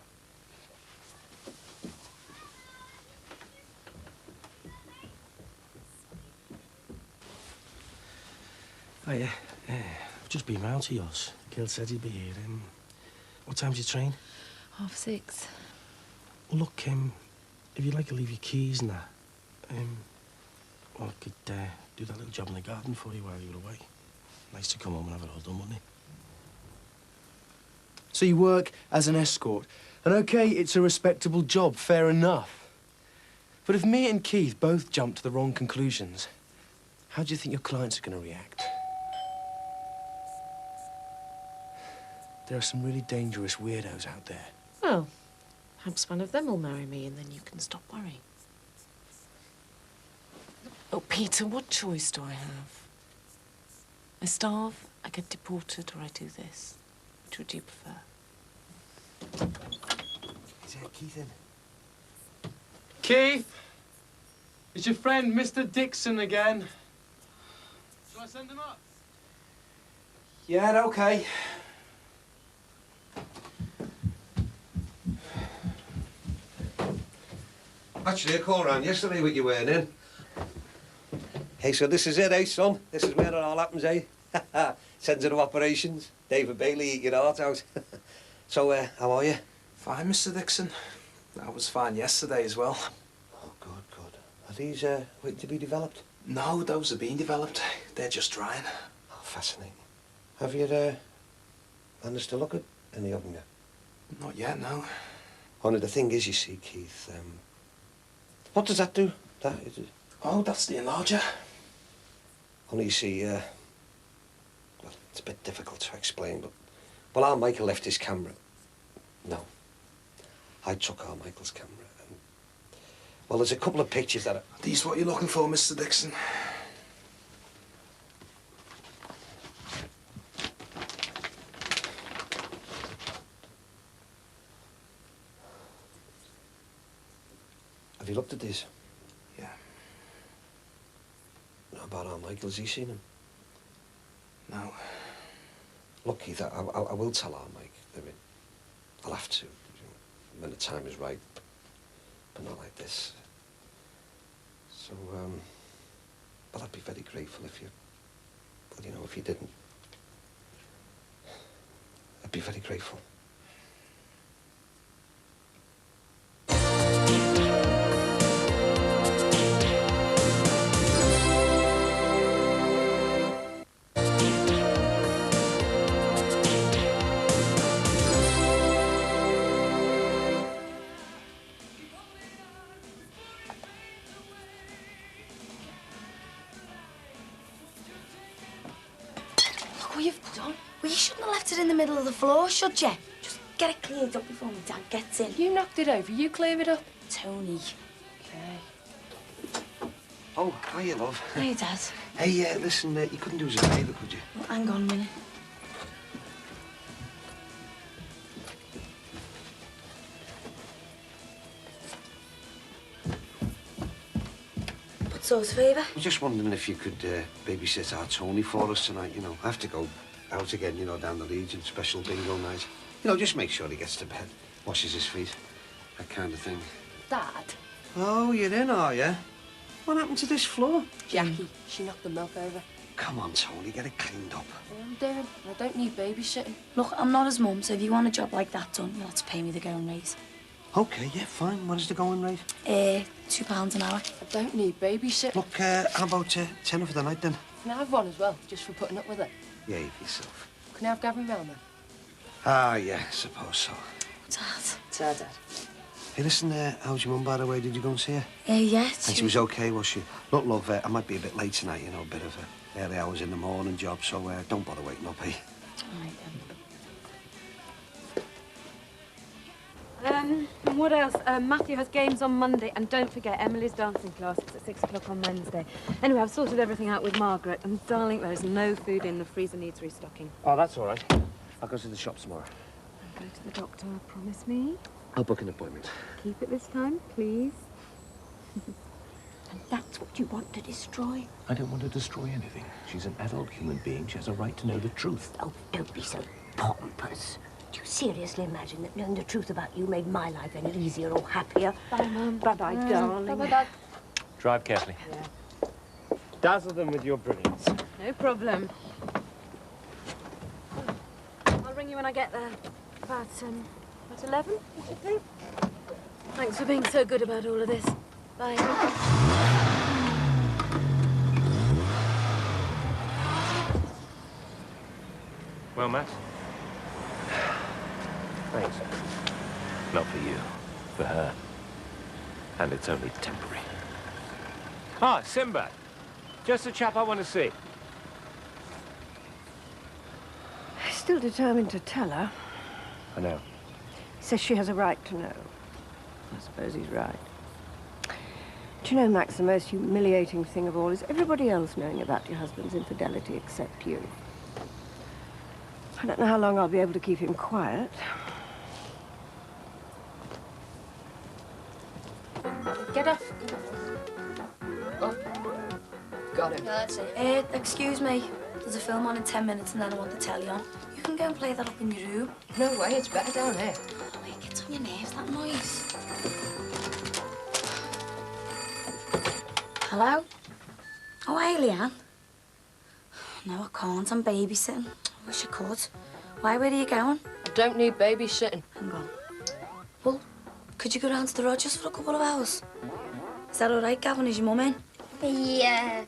Oh, yeah. I've just been round to yours. Gil said he'd be here. What time's your train? 6:30. Well, look, if you'd like to leave your keys and that, well, I could do that little job in the garden for you while you were away. Nice to come home and have it all done, wouldn't it? So you work as an escort. And OK, it's a respectable job, fair enough. But if me and Keith both jump to the wrong conclusions, how do you think your clients are going to react? There are some really dangerous weirdos out there. Well, perhaps one of them will marry me and then you can stop worrying. Oh, Peter, what choice do I have? I starve, I get deported, or I do this. Which would you prefer? Is that Keith in? Keith! It's your friend, Mr. Dixon, again. Shall I send him up? Yeah, OK. Actually, I called round yesterday with you weren't in. Hey, so this is it, eh, son? This is where it all happens, eh? Centre of operations. David Bailey, eat your heart out. So, how are you? Fine, Mr. Dixon. I was fine yesterday as well. Oh, good. Are these waiting to be developed? No, those are being developed. They're just drying. Oh, fascinating. Have you managed to look at any of them yet? Not yet, no. Only the thing is, you see, Keith, what does that do? That is it? Oh, that's the enlarger. Only you see, well, it's a bit difficult to explain, but... Well, our Michael left his camera. No. I took our Michael's camera, and... Well, there's a couple of pictures that are... Are these what you're looking for, Mr. Dixon? Have you looked at these? Yeah. What about our Michael? Has he seen them? No. Look, Keith, I will tell our Mike. I mean, I'll have to, when the time is right, but not like this. So, but I'd be very grateful if you, well, you know, if you didn't. I'd be very grateful. it in the middle of the floor, should you? Just get it cleared up before my dad gets in. You knocked it over. You clear it up. Tony. Okay. Oh, hiya, love. Hey, Dad. Hey, listen, you couldn't do us a favour, could you? Well, hang on a minute. What sort of favour? I was just wondering if you could babysit our Tony for us tonight, you know. I have to go out again, you know, down the Legion, special bingo night. You know, just make sure he gets to bed, washes his feet, that kind of thing. Dad? Oh, you're in, are you? What happened to this floor? Jackie, she knocked the milk over. Come on, Tony, get it cleaned up. I'm doing. I don't need babysitting. Look, I'm not his mum, so if you want a job like that done, you'll have to pay me the going rate. OK, yeah, fine. What is the going rate? £2 an hour. I don't need babysitting. Look, how about 10 for the night, then? Can I have one as well, just for putting up with it? Yeah, you yourself. Can I have Gavin round then? Ah, yeah, suppose so. Dad. Dad. Hey, listen, how's your mum, by the way? Did you go and see her? Yeah. And she was OK, was she? Look, love, I might be a bit late tonight, you know, a bit of early hours in the morning job, so don't bother waking up, eh? All right, then. And what else? Matthew has games on Monday, and don't forget, Emily's dancing class is at 6 o'clock on Wednesday. Anyway, I've sorted everything out with Margaret, and darling, there is no food in the freezer, needs restocking. Oh, that's all right. I'll go to the shops tomorrow. Go to the doctor, promise me. I'll book an appointment. Keep it this time, please. And that's what you want to destroy? I don't want to destroy anything. She's an adult human being. She has a right to know the truth. Oh, don't be so pompous. Do you seriously imagine that knowing the truth about you made my life any easier or happier? Bye, Mum. Bye-bye, darling. Bye-bye, Dad. Drive carefully. Yeah. Dazzle them with your brilliance. No problem. I'll ring you when I get there. About 11, you should think. Thanks for being so good about all of this. Bye. Well, Matt? Thanks. Not for you. For her. And it's only temporary. Ah, Sinbad. Just the chap I want to see. Still determined to tell her. I know. Says she has a right to know. I suppose he's right. Do you know, Max, the most humiliating thing of all is everybody else knowing about your husband's infidelity except you. I don't know how long I'll be able to keep him quiet. Get up. Up. Got him. That's it. Excuse me. There's a film on in 10 minutes and then I want the telly on. You can go and play that up in your room. No way, it's better down here. Oh, it gets on your nerves, that noise. Hello? Oh, hey, Leanne. No, I can't. I'm babysitting. I wish I could. Why, where are you going? I don't need babysitting. Hang on. Well, could you go down to the Rogers for a couple of hours? Is that all right, Gavin? Is your mum in? Yeah.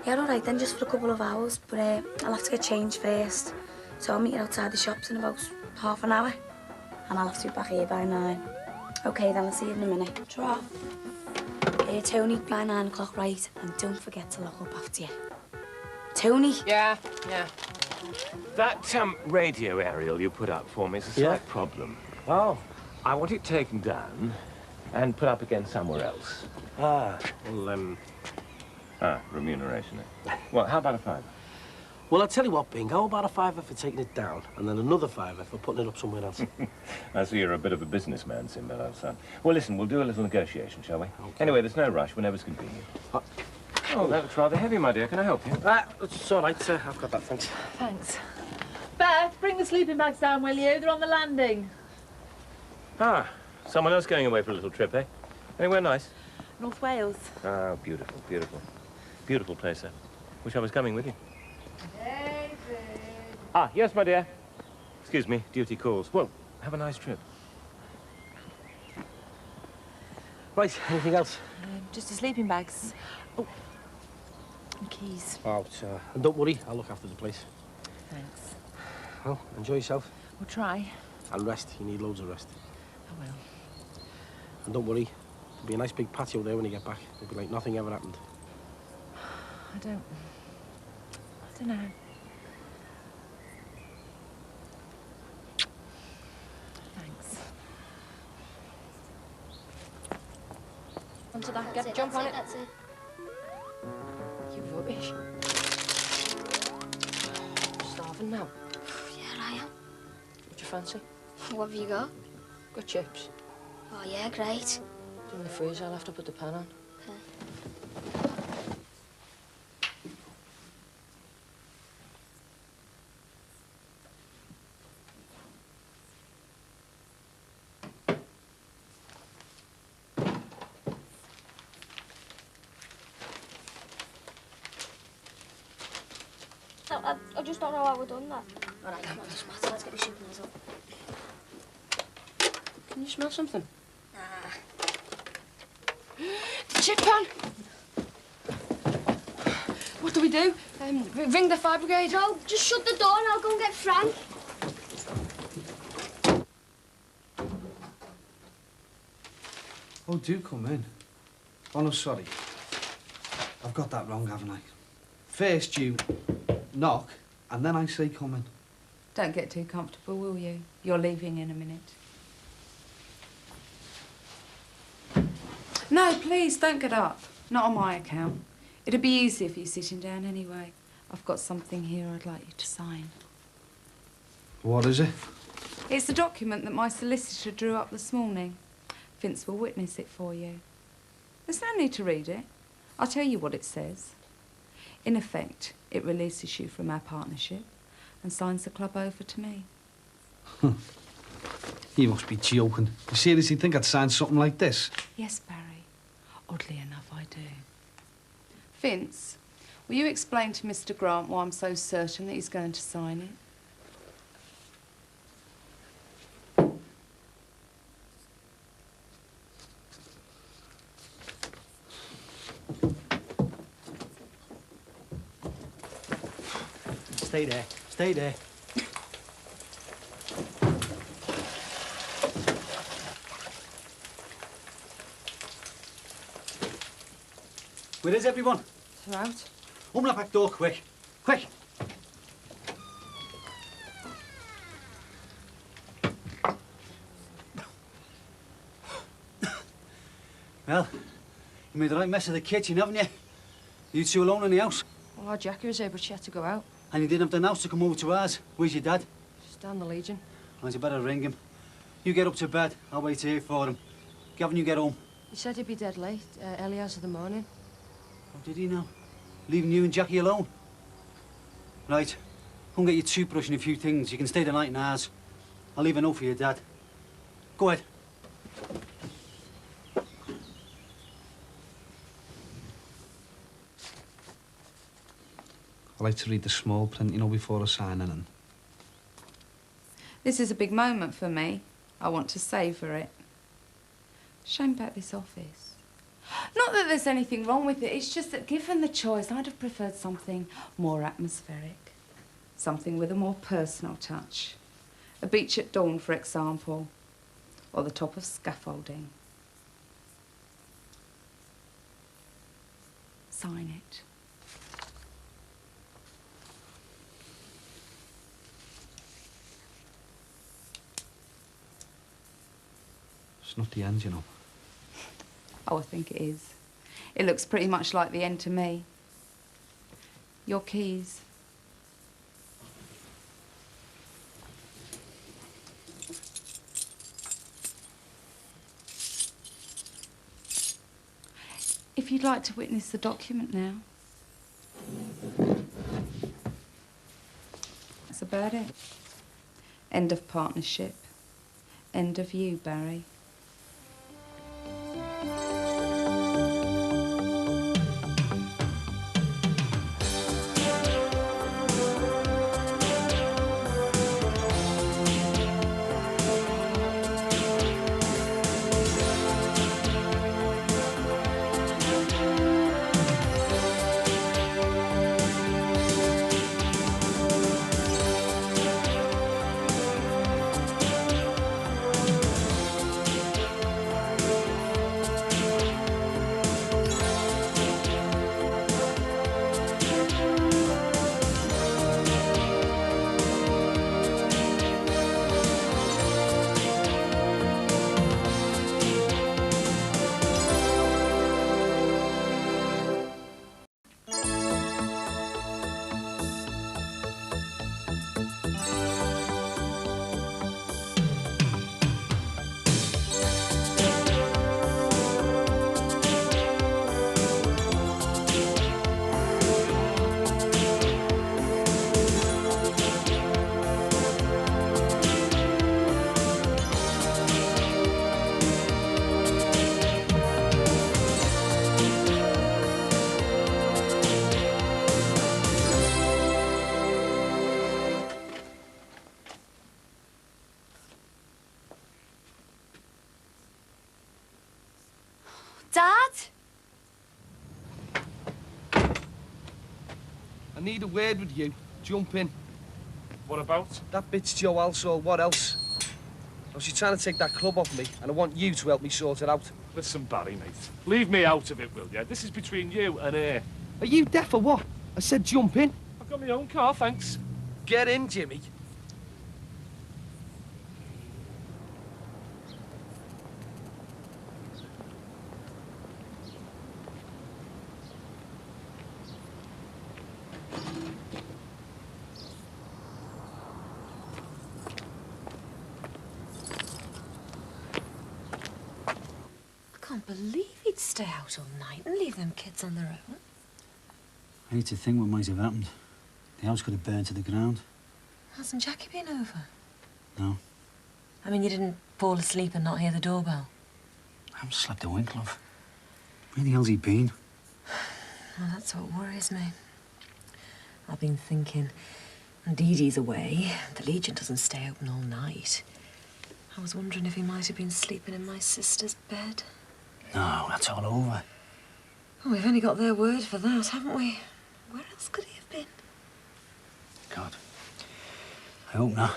Yeah, all right then, just for a couple of hours. But I'll have to get changed first. So I'll meet you outside the shops in about half an hour. And I'll have to be back here by 9. OK, then I'll see you in a minute. Ta-ra. Tony, by 9 o'clock, right? And don't forget to lock up after you. Tony? Yeah. That radio aerial you put up for me is a slight problem. Oh. I want it taken down and put up again somewhere else. Ah, well, remuneration. Well, how about a £5? Well, I'll tell you what, Bing, how about a £5 for taking it down, and then another £5 for putting it up somewhere else? I see you're a bit of a businessman, Sinbad, old son. Well, listen, we'll do a little negotiation, shall we? Okay. Anyway, there's no rush, whenever's convenient. Oh, that looks rather heavy, my dear. Can I help you? It's all right, I've got that, thanks. Thanks. Beth, bring the sleeping bags down, will you? They're on the landing. Ah, someone else going away for a little trip, eh? Anywhere nice? North Wales. Oh, beautiful, beautiful. Beautiful place, sir. Wish I was coming with you. David. Ah, yes, my dear. Excuse me, duty calls. Well, have a nice trip. Right, anything else? Just the sleeping bags. Oh, and keys. Oh, and don't worry, I'll look after the place. Thanks. Well, enjoy yourself. We'll try. And rest. You need loads of rest. I will. And don't worry, there'll be a nice big patio there when you get back. It'll be like nothing ever happened. I don't know. Onto that. Get jump on it. That's it. You rubbish. Starving now. Yeah, I am. What do you fancy? What have you got? Got chips. Oh, yeah, great. In the freezer, I'll have to put the pan on. I just don't know how we've done that. All right, come on, doesn't matter. Let's get the shooters up. Can you smell something? Nah. The chip pan! What do we do? Ring the fire brigade? No, just shut the door and I'll go and get Frank. Oh, do come in. Oh, no, sorry. I've got that wrong, haven't I? First you knock, and then I say come in. Don't get too comfortable, will you? You're leaving in a minute. No, please, don't get up. Not on my account. It'd be easy if you're sitting down anyway. I've got something here I'd like you to sign. What is it? It's the document that my solicitor drew up this morning. Vince will witness it for you. There's no need to read it. I'll tell you what it says. In effect, it releases you from our partnership and signs the club over to me. You must be joking. You seriously think I'd sign something like this? Yes, Barry. Oddly enough, I do. Vince, will you explain to Mr. Grant why I'm so certain that he's going to sign it? Stay there. Stay there. Where is everyone? They're out. Open that back door, quick. Quick! Well, you made the right mess of the kitchen, haven't you? You two alone in the house? Well, our Jackie was here, but she had to go out. And you didn't have the nous to come over to ours. Where's your dad? She's down the Legion. Well, you better ring him. You get up to bed. I'll wait here for him. Gavin, you get home. He said he'd be dead late, early hours of the morning. Oh, did he now? Leaving you and Jackie alone? Right. Go and get your toothbrush and a few things. You can stay the night in ours. I'll leave a note for your dad. Go ahead. I like to read the small print, you know, before I sign in. This is a big moment for me. I want to savour it. Shame about this office. Not that there's anything wrong with it, it's just that given the choice, I'd have preferred something more atmospheric. Something with a more personal touch. A beach at dawn, for example. Or the top of scaffolding. Sign it. It's not the end, you know. Oh, I think it is. It looks pretty much like the end to me. Your keys. If you'd like to witness the document now. That's about it. End of partnership. End of you, Barry. need a word with you. Jump in. What about? That bitch Joe also, what else? Oh, she's trying to take that club off me, and I want you to help me sort it out. Listen, Barry, mate. Leave me out of it, will you? This is between you and her. Are you deaf or what? I said jump in. I've got my own car, thanks. Get in, Jimmy. I can't believe he'd stay out all night and leave them kids on their own. I hate to think what might have happened. The house could have burned to the ground. Hasn't Jackie been over? No. I mean, you didn't fall asleep and not hear the doorbell? I haven't slept a wink, love. Where the hell's he been? Well, that's what worries me. I've been thinking, Dee Dee's away. The Legion doesn't stay open all night. I was wondering if he might have been sleeping in my sister's bed. No, that's all over. Oh, we've only got their word for that, haven't we? Where else could he have been? God. I hope not.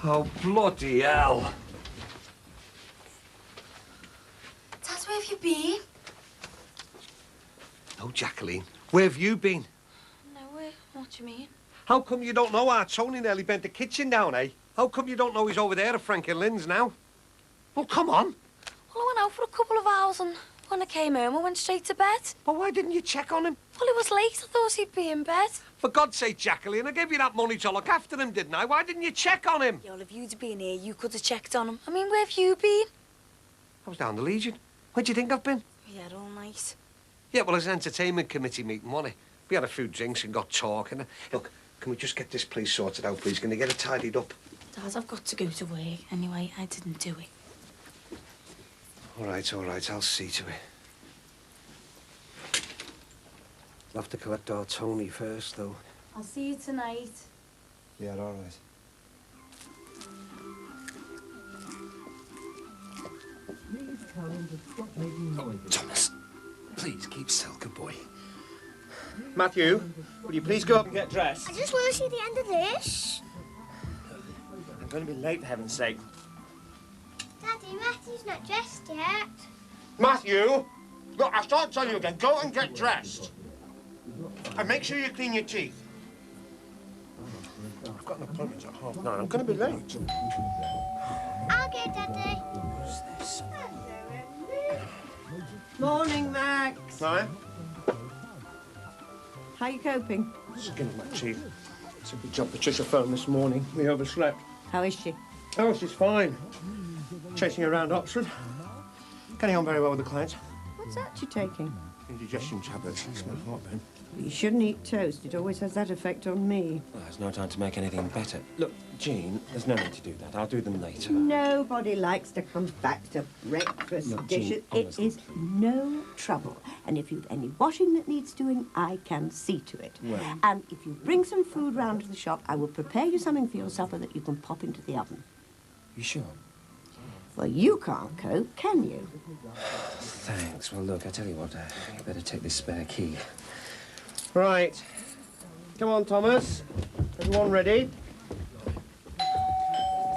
Oh, bloody hell. Dad, where have you been? No, Jacqueline. Where have you been? Nowhere. What do you mean? How come you don't know our Tony nearly bent the kitchen down, eh? How come you don't know he's over there at Frank and Lynn's now? Well, come on. Well, I went out for a couple of hours and when I came home, I went straight to bed. But why didn't you check on him? Well, it was late. I thought he'd be in bed. For God's sake, Jacqueline, I gave you that money to look after him, didn't I? Why didn't you check on him? Yeah, well, if you'd been here, you could have checked on him. I mean, where have you been? I was down the Legion. Where do you think I've been? Yeah, all night. Yeah, well, it was an entertainment committee meeting, wasn't it? We had a few drinks and got talking. Look, can we just get this place sorted out, please? Can you get it tidied up? Dad, I've got to go to work. Anyway, I didn't do it. All right, I'll see to it. I'll have to collect our Tony first, though. I'll see you tonight. Yeah, all right. Thomas, please keep still, good boy. Matthew, will you please go up and get dressed? I just want to see the end of this. I'm going to be late, for heaven's sake. Daddy, Matthew's not dressed yet. Matthew! Look, I start telling you again, go and get dressed. And make sure you clean your teeth. I've got an appointment at 9:30. I'm going to be late. I'll go, Daddy. Who's this? Morning, Max. Hi. How you coping? Skin of my teeth. It's a good job Patricia phoned this morning. We overslept. How is she? Oh, she's fine. Chasing around Oxford. Getting on very well with the clients. What's that you're taking? Indigestion tablets. It's my heartburn. You shouldn't eat toast. It always has that effect on me. Well, there's no time to make anything better. Look, Jean, there's no need to do that. I'll do them later. Nobody likes to come back to breakfast Look, dishes. Jean, It is no trouble. And if you've any washing that needs doing, I can see to it. Well- And if you bring some food round to the shop, I will prepare you something for your supper that you can pop into the oven. You sure? Well, you can't cope, can you? Thanks. Well, look, I tell you what, you better take this spare key. Right. Come on, Thomas. Everyone ready?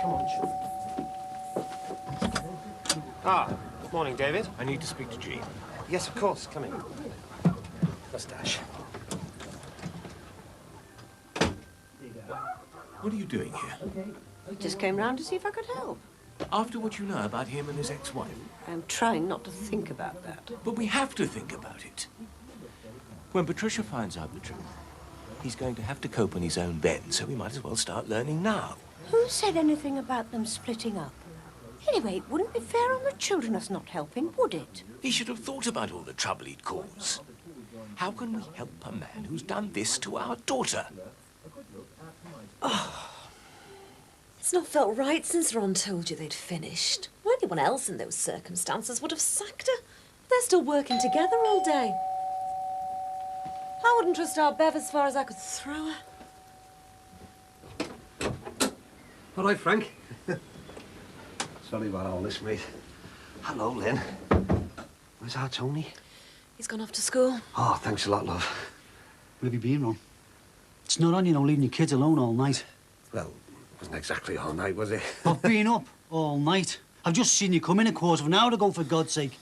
Come on, Ah, morning, David. I need to speak to Jean. Yes, of course. Come in. Mustache. What are you doing here? Just came round to see if I could help. After what you know about him and his ex-wife? I'm trying not to think about that. But we have to think about it. When Patricia finds out the truth, he's going to have to cope on his own then, so we might as well start learning now. Who said anything about them splitting up? Anyway, it wouldn't be fair on the children us not helping, would it? He should have thought about all the trouble he'd cause. How can we help a man who's done this to our daughter? Oh, it's not felt right since Ron told you they'd finished. Well, anyone else in those circumstances would have sacked her. They're still working together all day. I wouldn't trust our Bev as far as I could throw her. All right, Frank. Sorry about all this, mate. Hello, Lynn. Where's our Tony? He's gone off to school. Oh, thanks a lot, love. Where have you been, Ron? It's not on, you know, leaving your kids alone all night. Well, it wasn't exactly all night, was it? I've been up all night. I've just seen you come in a quarter of an hour ago, for God's sake.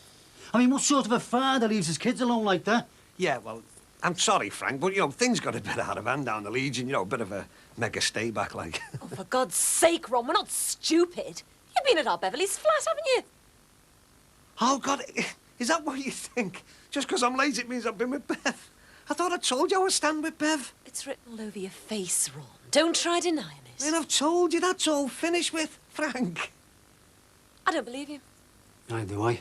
I mean, what sort of a father leaves his kids alone like that? Yeah, well, I'm sorry, Frank, but, you know, things got a bit out of hand down the Legion. You know, a bit of a mega stay back, like. Oh, for God's sake, Ron, we're not stupid. You've been at our Beverly's flat, haven't you? Oh, God, is that what you think? Just because I'm late, it means I've been with Bev. I thought I told you I was staying with Bev. It's written all over your face, Ron. Don't try denying it. And I've told you that's all finished with, Frank. I don't believe you. Neither do I.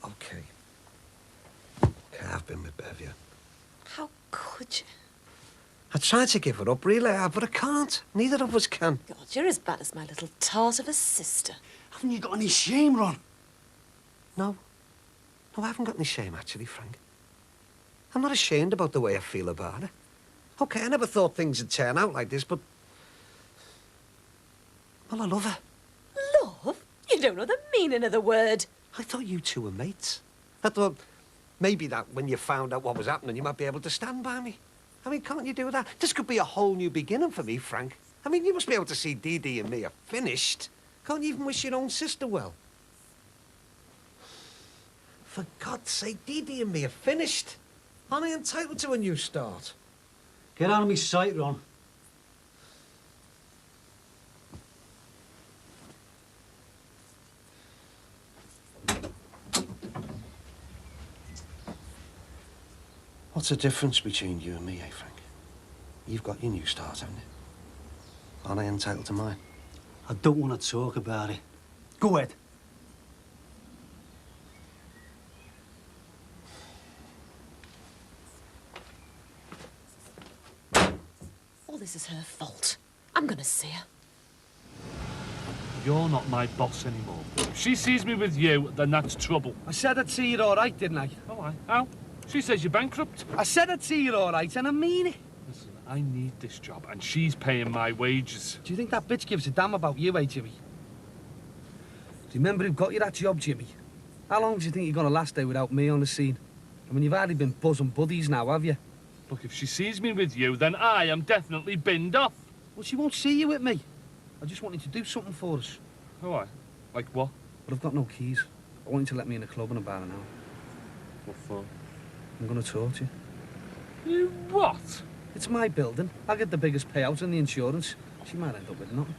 Okay. Okay, I've been with Bev, yeah. How could you? I tried to give her up, really, but I can't. Neither of us can. God, you're as bad as my little tart of a sister. Haven't you got any shame, Ron? No. No, I haven't got any shame, actually, Frank. I'm not ashamed about the way I feel about her. Okay, I never thought things would turn out like this, but... Well, I love her. Love? You don't know the meaning of the word. I thought you two were mates. I thought maybe that when you found out what was happening, you might be able to stand by me. I mean, can't you do that? This could be a whole new beginning for me, Frank. I mean, you must be able to see Dee Dee and me are finished. Can't you even wish your own sister well? For God's sake, Dee Dee and me are finished. Aren't I entitled to a new start? Get out of me sight, Ron. What's the difference between you and me, eh, Frank? You've got your new start, haven't you? Aren't I entitled to mine? I don't want to talk about it. Go ahead. All this is her fault. I'm gonna see her. You're not my boss anymore. If she sees me with you, then that's trouble. I said I'd see you all right, didn't I? Oh, I? How? She says you're bankrupt. I said I'd see you all right, and I mean it. Listen, I need this job, and she's paying my wages. Do you think that bitch gives a damn about you, eh, Jimmy? Do you remember who got you that job, Jimmy? How long do you think you're going to last there without me on the scene? I mean, you've hardly been bosom buddies now, have you? Look, if she sees me with you, then I am definitely binned off. Well, she won't see you with me. I just want you to do something for us. Oh, I? Like what? But I've got no keys. I want you to let me in the club in about an hour. What for? I'm going to talk to you. You what? It's my building. I'll get the biggest payout on the insurance. She might end up with nothing.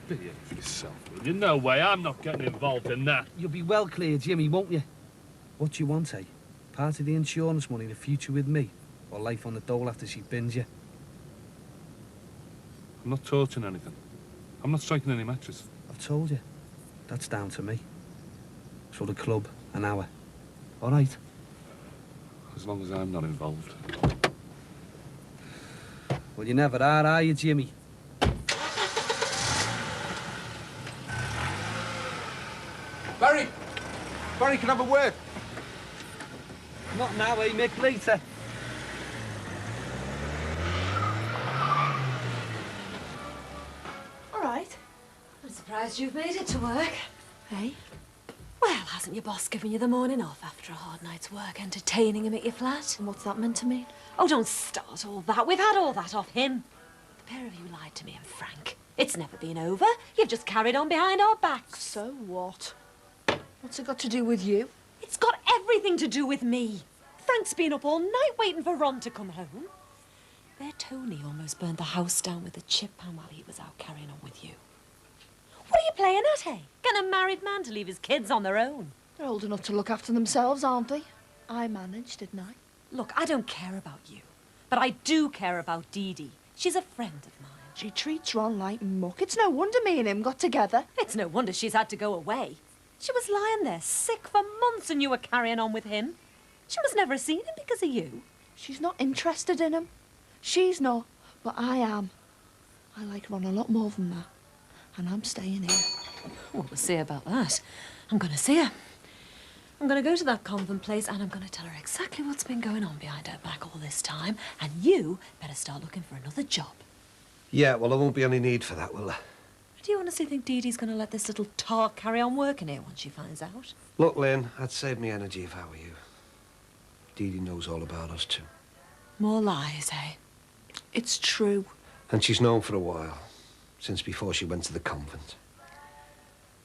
Behave yourself, will you? No way, I'm not getting involved in that. You'll be well clear, Jimmy, won't you? What do you want, eh? Part of the insurance money, the future with me? Or life on the dole after she bins you? I'm not torching anything. I'm not striking any matches. I've told you. That's down to me. So the club, an hour. All right? As long as I'm not involved. Well, you never are you, Jimmy? Barry! Barry, can I have a word? Not now, eh, Mick? Later. All right. I'm surprised you've made it to work. Hey? Well, hasn't your boss given you the morning off after a hard night's work, entertaining him at your flat? And what's that meant to mean? Oh, don't start all that. We've had all that off him. The pair of you lied to me and Frank. It's never been over. You've just carried on behind our backs. So what? What's it got to do with you? It's got everything to do with me. Frank's been up all night waiting for Ron to come home. Their Tony almost burned the house down with a chip pan while he was out carrying on with you. What are you playing at, hey? Getting a married man to leave his kids on their own. They're old enough to look after themselves, aren't they? I managed, didn't I? Look, I don't care about you, but I do care about Dee Dee. She's a friend of mine. She treats Ron like muck. It's no wonder me and him got together. It's no wonder she's had to go away. She was lying there sick for months and you were carrying on with him. She must never have seen him because of you. She's not interested in him. She's not, but I am. I like Ron a lot more than that. And I'm staying here. Well, we'll see about that. I'm going to see her. I'm going to go to that convent place and I'm going to tell her exactly what's been going on behind her back all this time. And you better start looking for another job. Yeah, well, there won't be any need for that, will there? Do you honestly think Dee Dee's going to let this little tart carry on working here once she finds out? Look, Lynn, I'd save me energy if I were you. Dee Dee knows all about us, too. More lies, eh? It's true. And she's known for a while, since before she went to the convent.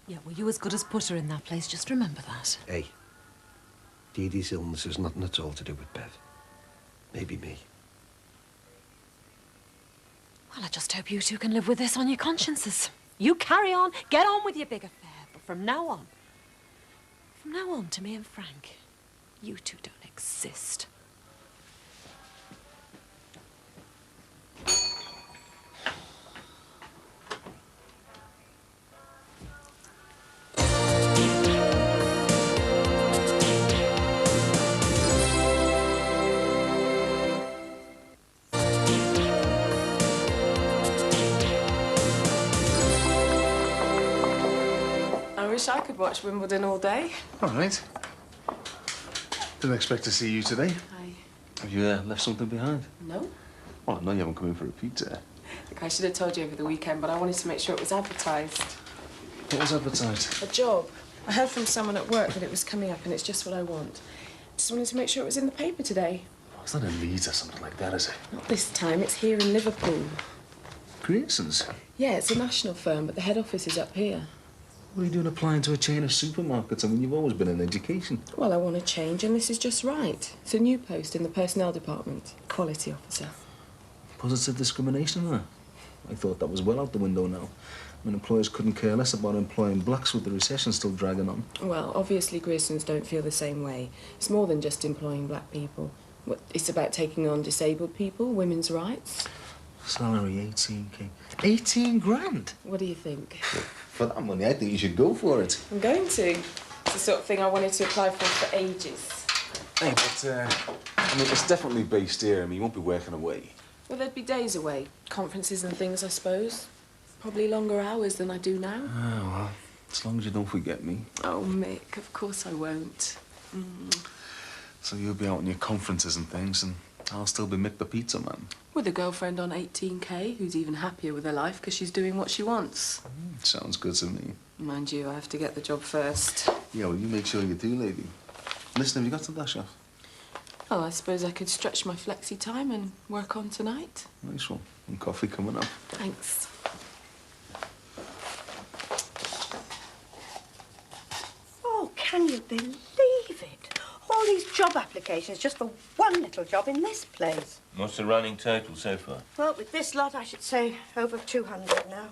Yeah, well, you as good as put her in that place. Just remember that. Hey, Dee Dee's illness has nothing at all to do with Bev. Maybe me. Well, I just hope you two can live with this on your consciences. You carry on, get on with your big affair. But from now on, to me and Frank, you two don't exist. I wish I could watch Wimbledon all day. All right. Didn't expect to see you today. Hi. Have you left something behind? No? Well, I know you haven't come in for a pizza. Look, I should have told you over the weekend, but I wanted to make sure it was advertised. What was advertised? A job. I heard from someone at work that it was coming up and it's just what I want. Just wanted to make sure it was in the paper today. Oh, it's not in Leeds or something like that, is it? Not this time, it's here in Liverpool. Pearson's? Yeah, it's a national firm, but the head office is up here. What are you doing applying to a chain of supermarkets? I mean, you've always been in education. Well, I want to change, and this is just right. It's a new post in the personnel department. Quality officer. Positive discrimination there. I thought that was well out the window now. I mean, employers couldn't care less about employing blacks with the recession still dragging on. Well, obviously Griersons don't feel the same way. It's more than just employing black people. It's about taking on disabled people, women's rights. Salary 18K. 18 grand? What do you think? For that money, I think you should go for it. I'm going to. It's the sort of thing I wanted to apply for ages. Hey, but, I mean, it's definitely based here. I mean, you won't be working away. Well, there'd be days away. Conferences and things, I suppose. Probably longer hours than I do now. Oh, well, as long as you don't forget me. Oh, Mick, of course I won't. So you'll be out on your conferences and things, and I'll still be Mick the Pizza Man. With a girlfriend on 18K who's even happier with her life because she's doing what she wants. Sounds good to me. Mind you, I have to get the job first. Yeah, well, you make sure you do, lady. Listen, have you got to dash off? Well, I suppose I could stretch my flexi time and work on tonight. Nice one. And coffee coming up. Thanks. Oh, can you believe it? All these job applications just for one little job in this place. What's the running total so far? Well, with this lot, I should say over 200 now.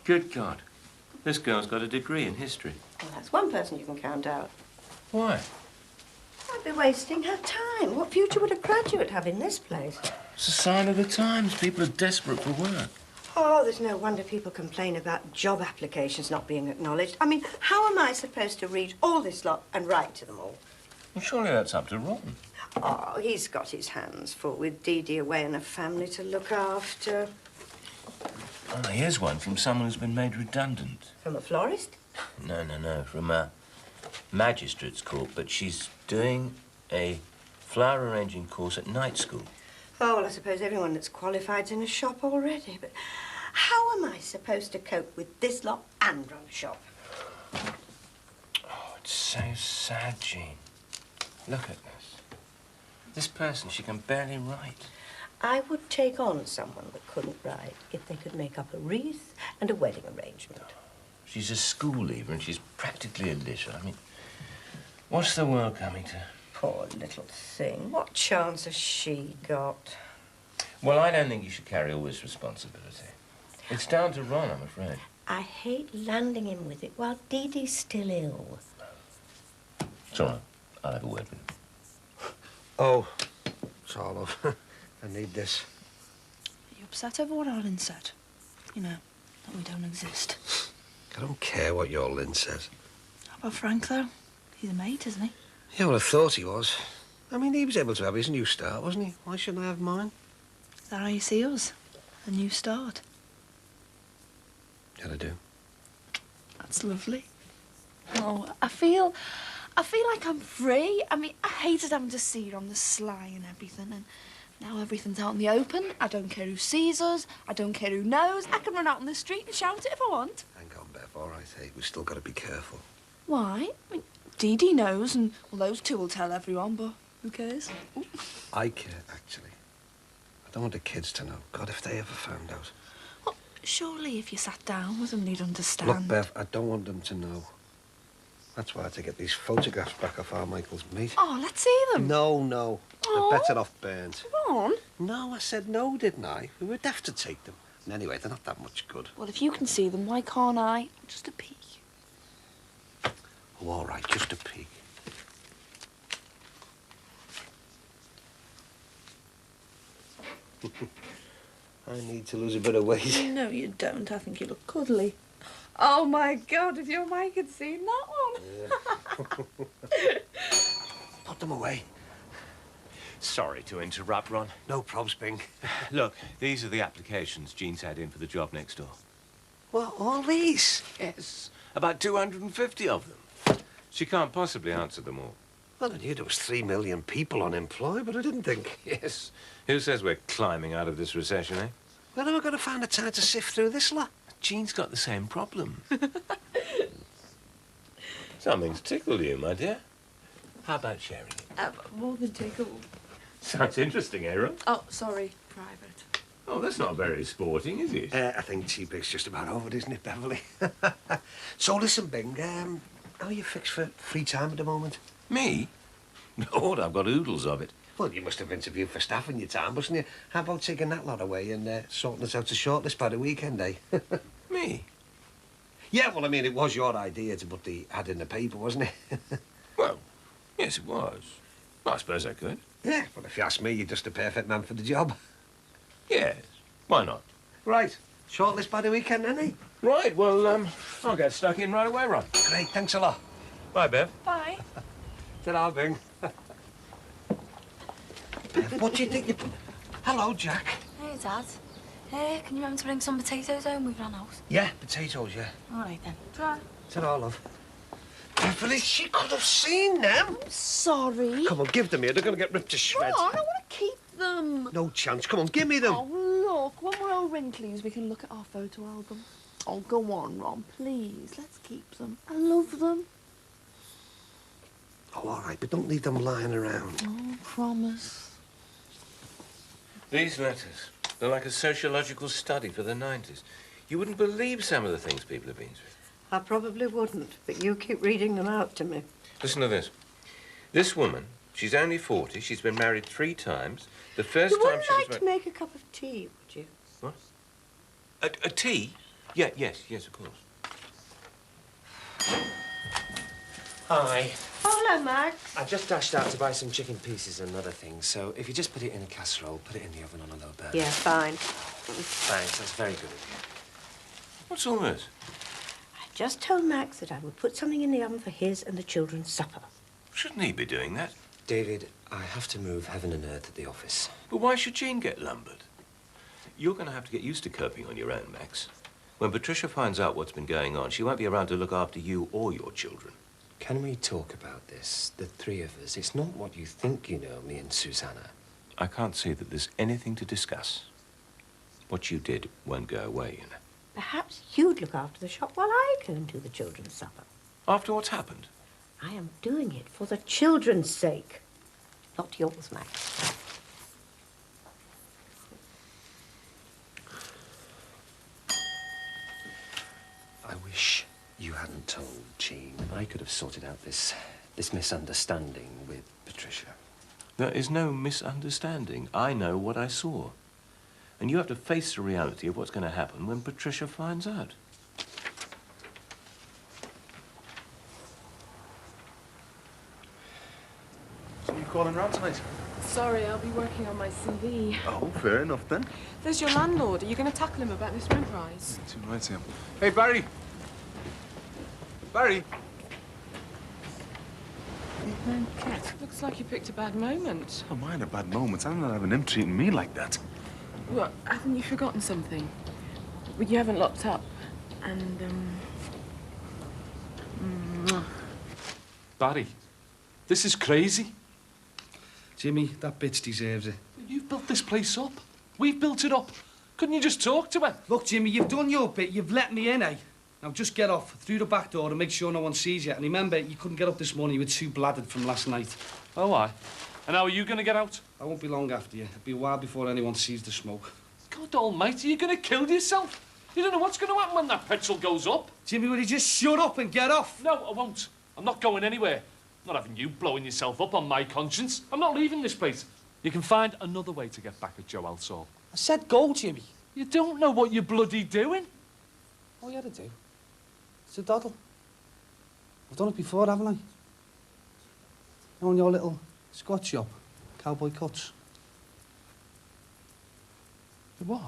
Good God. This girl's got a degree in history. Well, that's one person you can count out. Why? I'd be wasting her time. What future would a graduate have in this place? It's a sign of the times. People are desperate for work. Oh, there's no wonder people complain about job applications not being acknowledged. I mean, how am I supposed to read all this lot and write to them all? Well, surely that's up to Ron. Oh, he's got his hands full with Dee Dee away and a family to look after. Oh, here's one from someone who's been made redundant. From a florist? No, from a magistrate's court, but she's doing a flower arranging course at night school. Oh, well, I suppose everyone that's qualified's in a shop already, but how am I supposed to cope with this lot and run a shop? Oh, it's so sad, Jean. Look at this. This person, she can barely write. I would take on someone that couldn't write if they could make up a wreath and a wedding arrangement. She's a school leaver and she's practically illiterate. I mean, what's the world coming to? Poor little thing. What chance has she got? Well, I don't think you should carry all this responsibility. It's down to Ron, I'm afraid. I hate landing him with it while Dee Dee's still ill. It's all right. I'll have a word with him. Oh, Charlotte, I need this. Are upset over what our Lynn said. You know, that we don't exist. I don't care what your Lynn says. How about Frank, though? He's a mate, isn't he? Yeah, well, I thought he was. I mean, he was able to have his new start, wasn't he? Why shouldn't I have mine? Is that how you see us? A new start? Yeah, I do. That's lovely. Oh, I feel like I'm free. I mean, I hated having to see her on the sly and everything, and now everything's out in the open. I don't care who sees us. I don't care who knows. I can run out on the street and shout it if I want. Hang on, Bev, all right, hey, we've still got to be careful. Why? I mean, Dee Dee knows, and well, those two will tell everyone, but who cares? Ooh. I care, actually. I don't want the kids to know. God, if they ever found out. Well, surely if you sat down with them, they'd understand. Look, Bev, I don't want them to know. That's why I had to get these photographs back off Michael's meat. Oh, let's see them. No. Oh. They're better off burnt. Come on. No, I said no, didn't I? We were daft to take them. And anyway, they're not that much good. Well, if you can see them, why can't I? Just a peek. Oh, all right, just a peek. I need to lose a bit of weight. No, you don't. I think you look cuddly. Oh, my God, if your Mike had seen that one. Yeah. Put them away. Sorry to interrupt, Ron. No probs, Bing. Look, these are the applications Jean's had in for the job next door. What, all these? Yes, about 250 of them. She can't possibly answer them all. Well, I knew there was 3 million people unemployed, but I didn't think. Yes. Who says we're climbing out of this recession, eh? When am I going to find the time to sift through this lot? Jean's got the same problem. Something's tickled you, my dear. How about sharing it? More than tickled. Sounds interesting, eh, Ron? Oh, sorry, private. Oh, that's not very sporting, is it? I think T-Big's just about over, isn't it, Beverly? So listen, Bing, how are you fixed for free time at the moment? Me? Lord, I've got oodles of it. Well, you must have interviewed for staff in your time, mustn't you? How about taking that lot away and sorting us out a shortlist by the weekend, eh? Me? Yeah, well, I mean, it was your idea to put the ad in the paper, wasn't it? Well, yes, it was. Well, I suppose I could. Yeah, well, if you ask me, you're just the perfect man for the job. Yes. Why not? Right. Shortlist by the weekend, then, eh? Right, well, I'll get stuck in right away, Ron. Great, thanks a lot. Bye, Bev. Bye. Ta-ra, Bing. Bev, what do you think you... Hello, Jack. Hey, Dad. Can you remember to bring some potatoes home? We've run out. Yeah, potatoes, yeah. All right, then. Ta-ra. Ta-ra, love. Beverly, she could have seen them. I'm sorry. Come on, give them here. They're going to get ripped to shreds. Ron, I want to keep them. No chance. Come on, give me them. Oh, look, when we're all wrinklies, we can look at our photo album. Oh, go on, Ron, please. Let's keep them. I love them. Oh, all right, but don't leave them lying around. Oh, promise. These letters, they're like a sociological study for the 90s. You wouldn't believe some of the things people have been through. I probably wouldn't, but you keep reading them out to me. Listen to this. This woman, she's only 40. She's been married 3 times. The first You time wouldn't she was like to make a cup of tea, would you? What? A tea? Yeah, yes, of course. Hi. Oh, hello, Max. I just dashed out to buy some chicken pieces and other things, so if you just put it in a casserole, put it in the oven on a low burner. Yeah, fine. Thanks, that's very good of you. What's all this? I just told Max that I would put something in the oven for his and the children's supper. Shouldn't he be doing that? David, I have to move heaven and earth at the office. But why should Jean get lumbered? You're going to have to get used to coping on your own, Max. When Patricia finds out what's been going on, she won't be around to look after you or your children. Can we talk about this, the 3 of us? It's not what you think you know, me and Susanna. I can't see that there's anything to discuss. What you did won't go away, you know. Perhaps you'd look after the shop while I go and do the children's supper. After what's happened? I am doing it for the children's sake, not yours, Max. I wish you hadn't told Jean. I could have sorted out this misunderstanding with Patricia. There is no misunderstanding. I know what I saw. And you have to face the reality of what's going to happen when Patricia finds out. So you calling round tonight? Sorry, I'll be working on my CV. Oh, fair enough then. There's your landlord. Are you going to tackle him about this rent rise? Too right, Sam. Hey, Barry. Barry. Evening, Cat. Looks like you picked a bad moment. Oh, mine are bad moments. I'm not having him treating me like that. What? Haven't you forgotten something? Well, you haven't locked up. And, Barry, this is crazy. Jimmy, that bitch deserves it. You've built this place up. We've built it up. Couldn't you just talk to her? Look, Jimmy, you've done your bit. You've let me in, eh? Now just get off through the back door and make sure no one sees you. And remember, you couldn't get up this morning. You were too bladdered from last night. Oh, why? And how are you going to get out? I won't be long after you. It'll be a while before anyone sees the smoke. God almighty, you're going to kill yourself. You don't know what's going to happen when that petrol goes up. Jimmy, will you just shut up and get off? No, I won't. I'm not going anywhere. I'm not having you blowing yourself up on my conscience. I'm not leaving this place. You can find another way to get back at Joe Elsall. I said go, Jimmy. You don't know what you're bloody doing. All you had to do. It's a doddle. I've done it before, haven't I? On your little Scotch shop, Cowboy Cuts. What?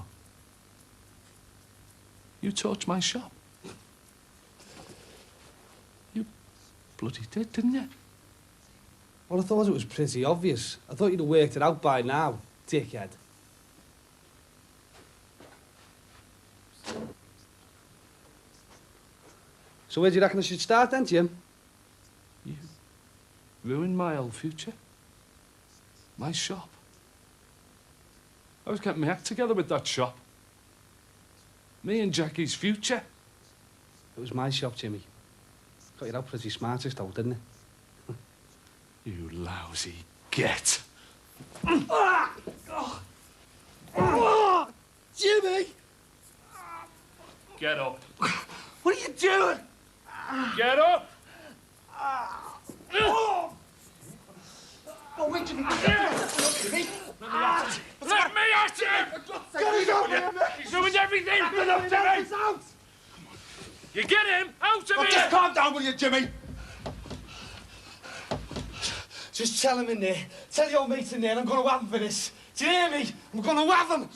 You torched my shop. You bloody did, didn't you? Well, I thought it was pretty obvious. I thought you'd have worked it out by now, dickhead. So where do you reckon I should start then, Jim? You ruined my whole future. My shop. I was getting my act together with that shop. Me and Jackie's future. It was my shop, Jimmy. Got you out pretty smartest though, didn't it? You lousy get. Jimmy! Get up. What are you doing? Get up! Oh, wait, Jimmy. Jimmy! Let me at him! Get off me! He's ruined everything! Get up, Jimmy! You get him out of here! Just calm down, will you, Jimmy? Just tell him in there. Tell your mate in there I'm going to have him for this. Do you hear me? I'm going to have him.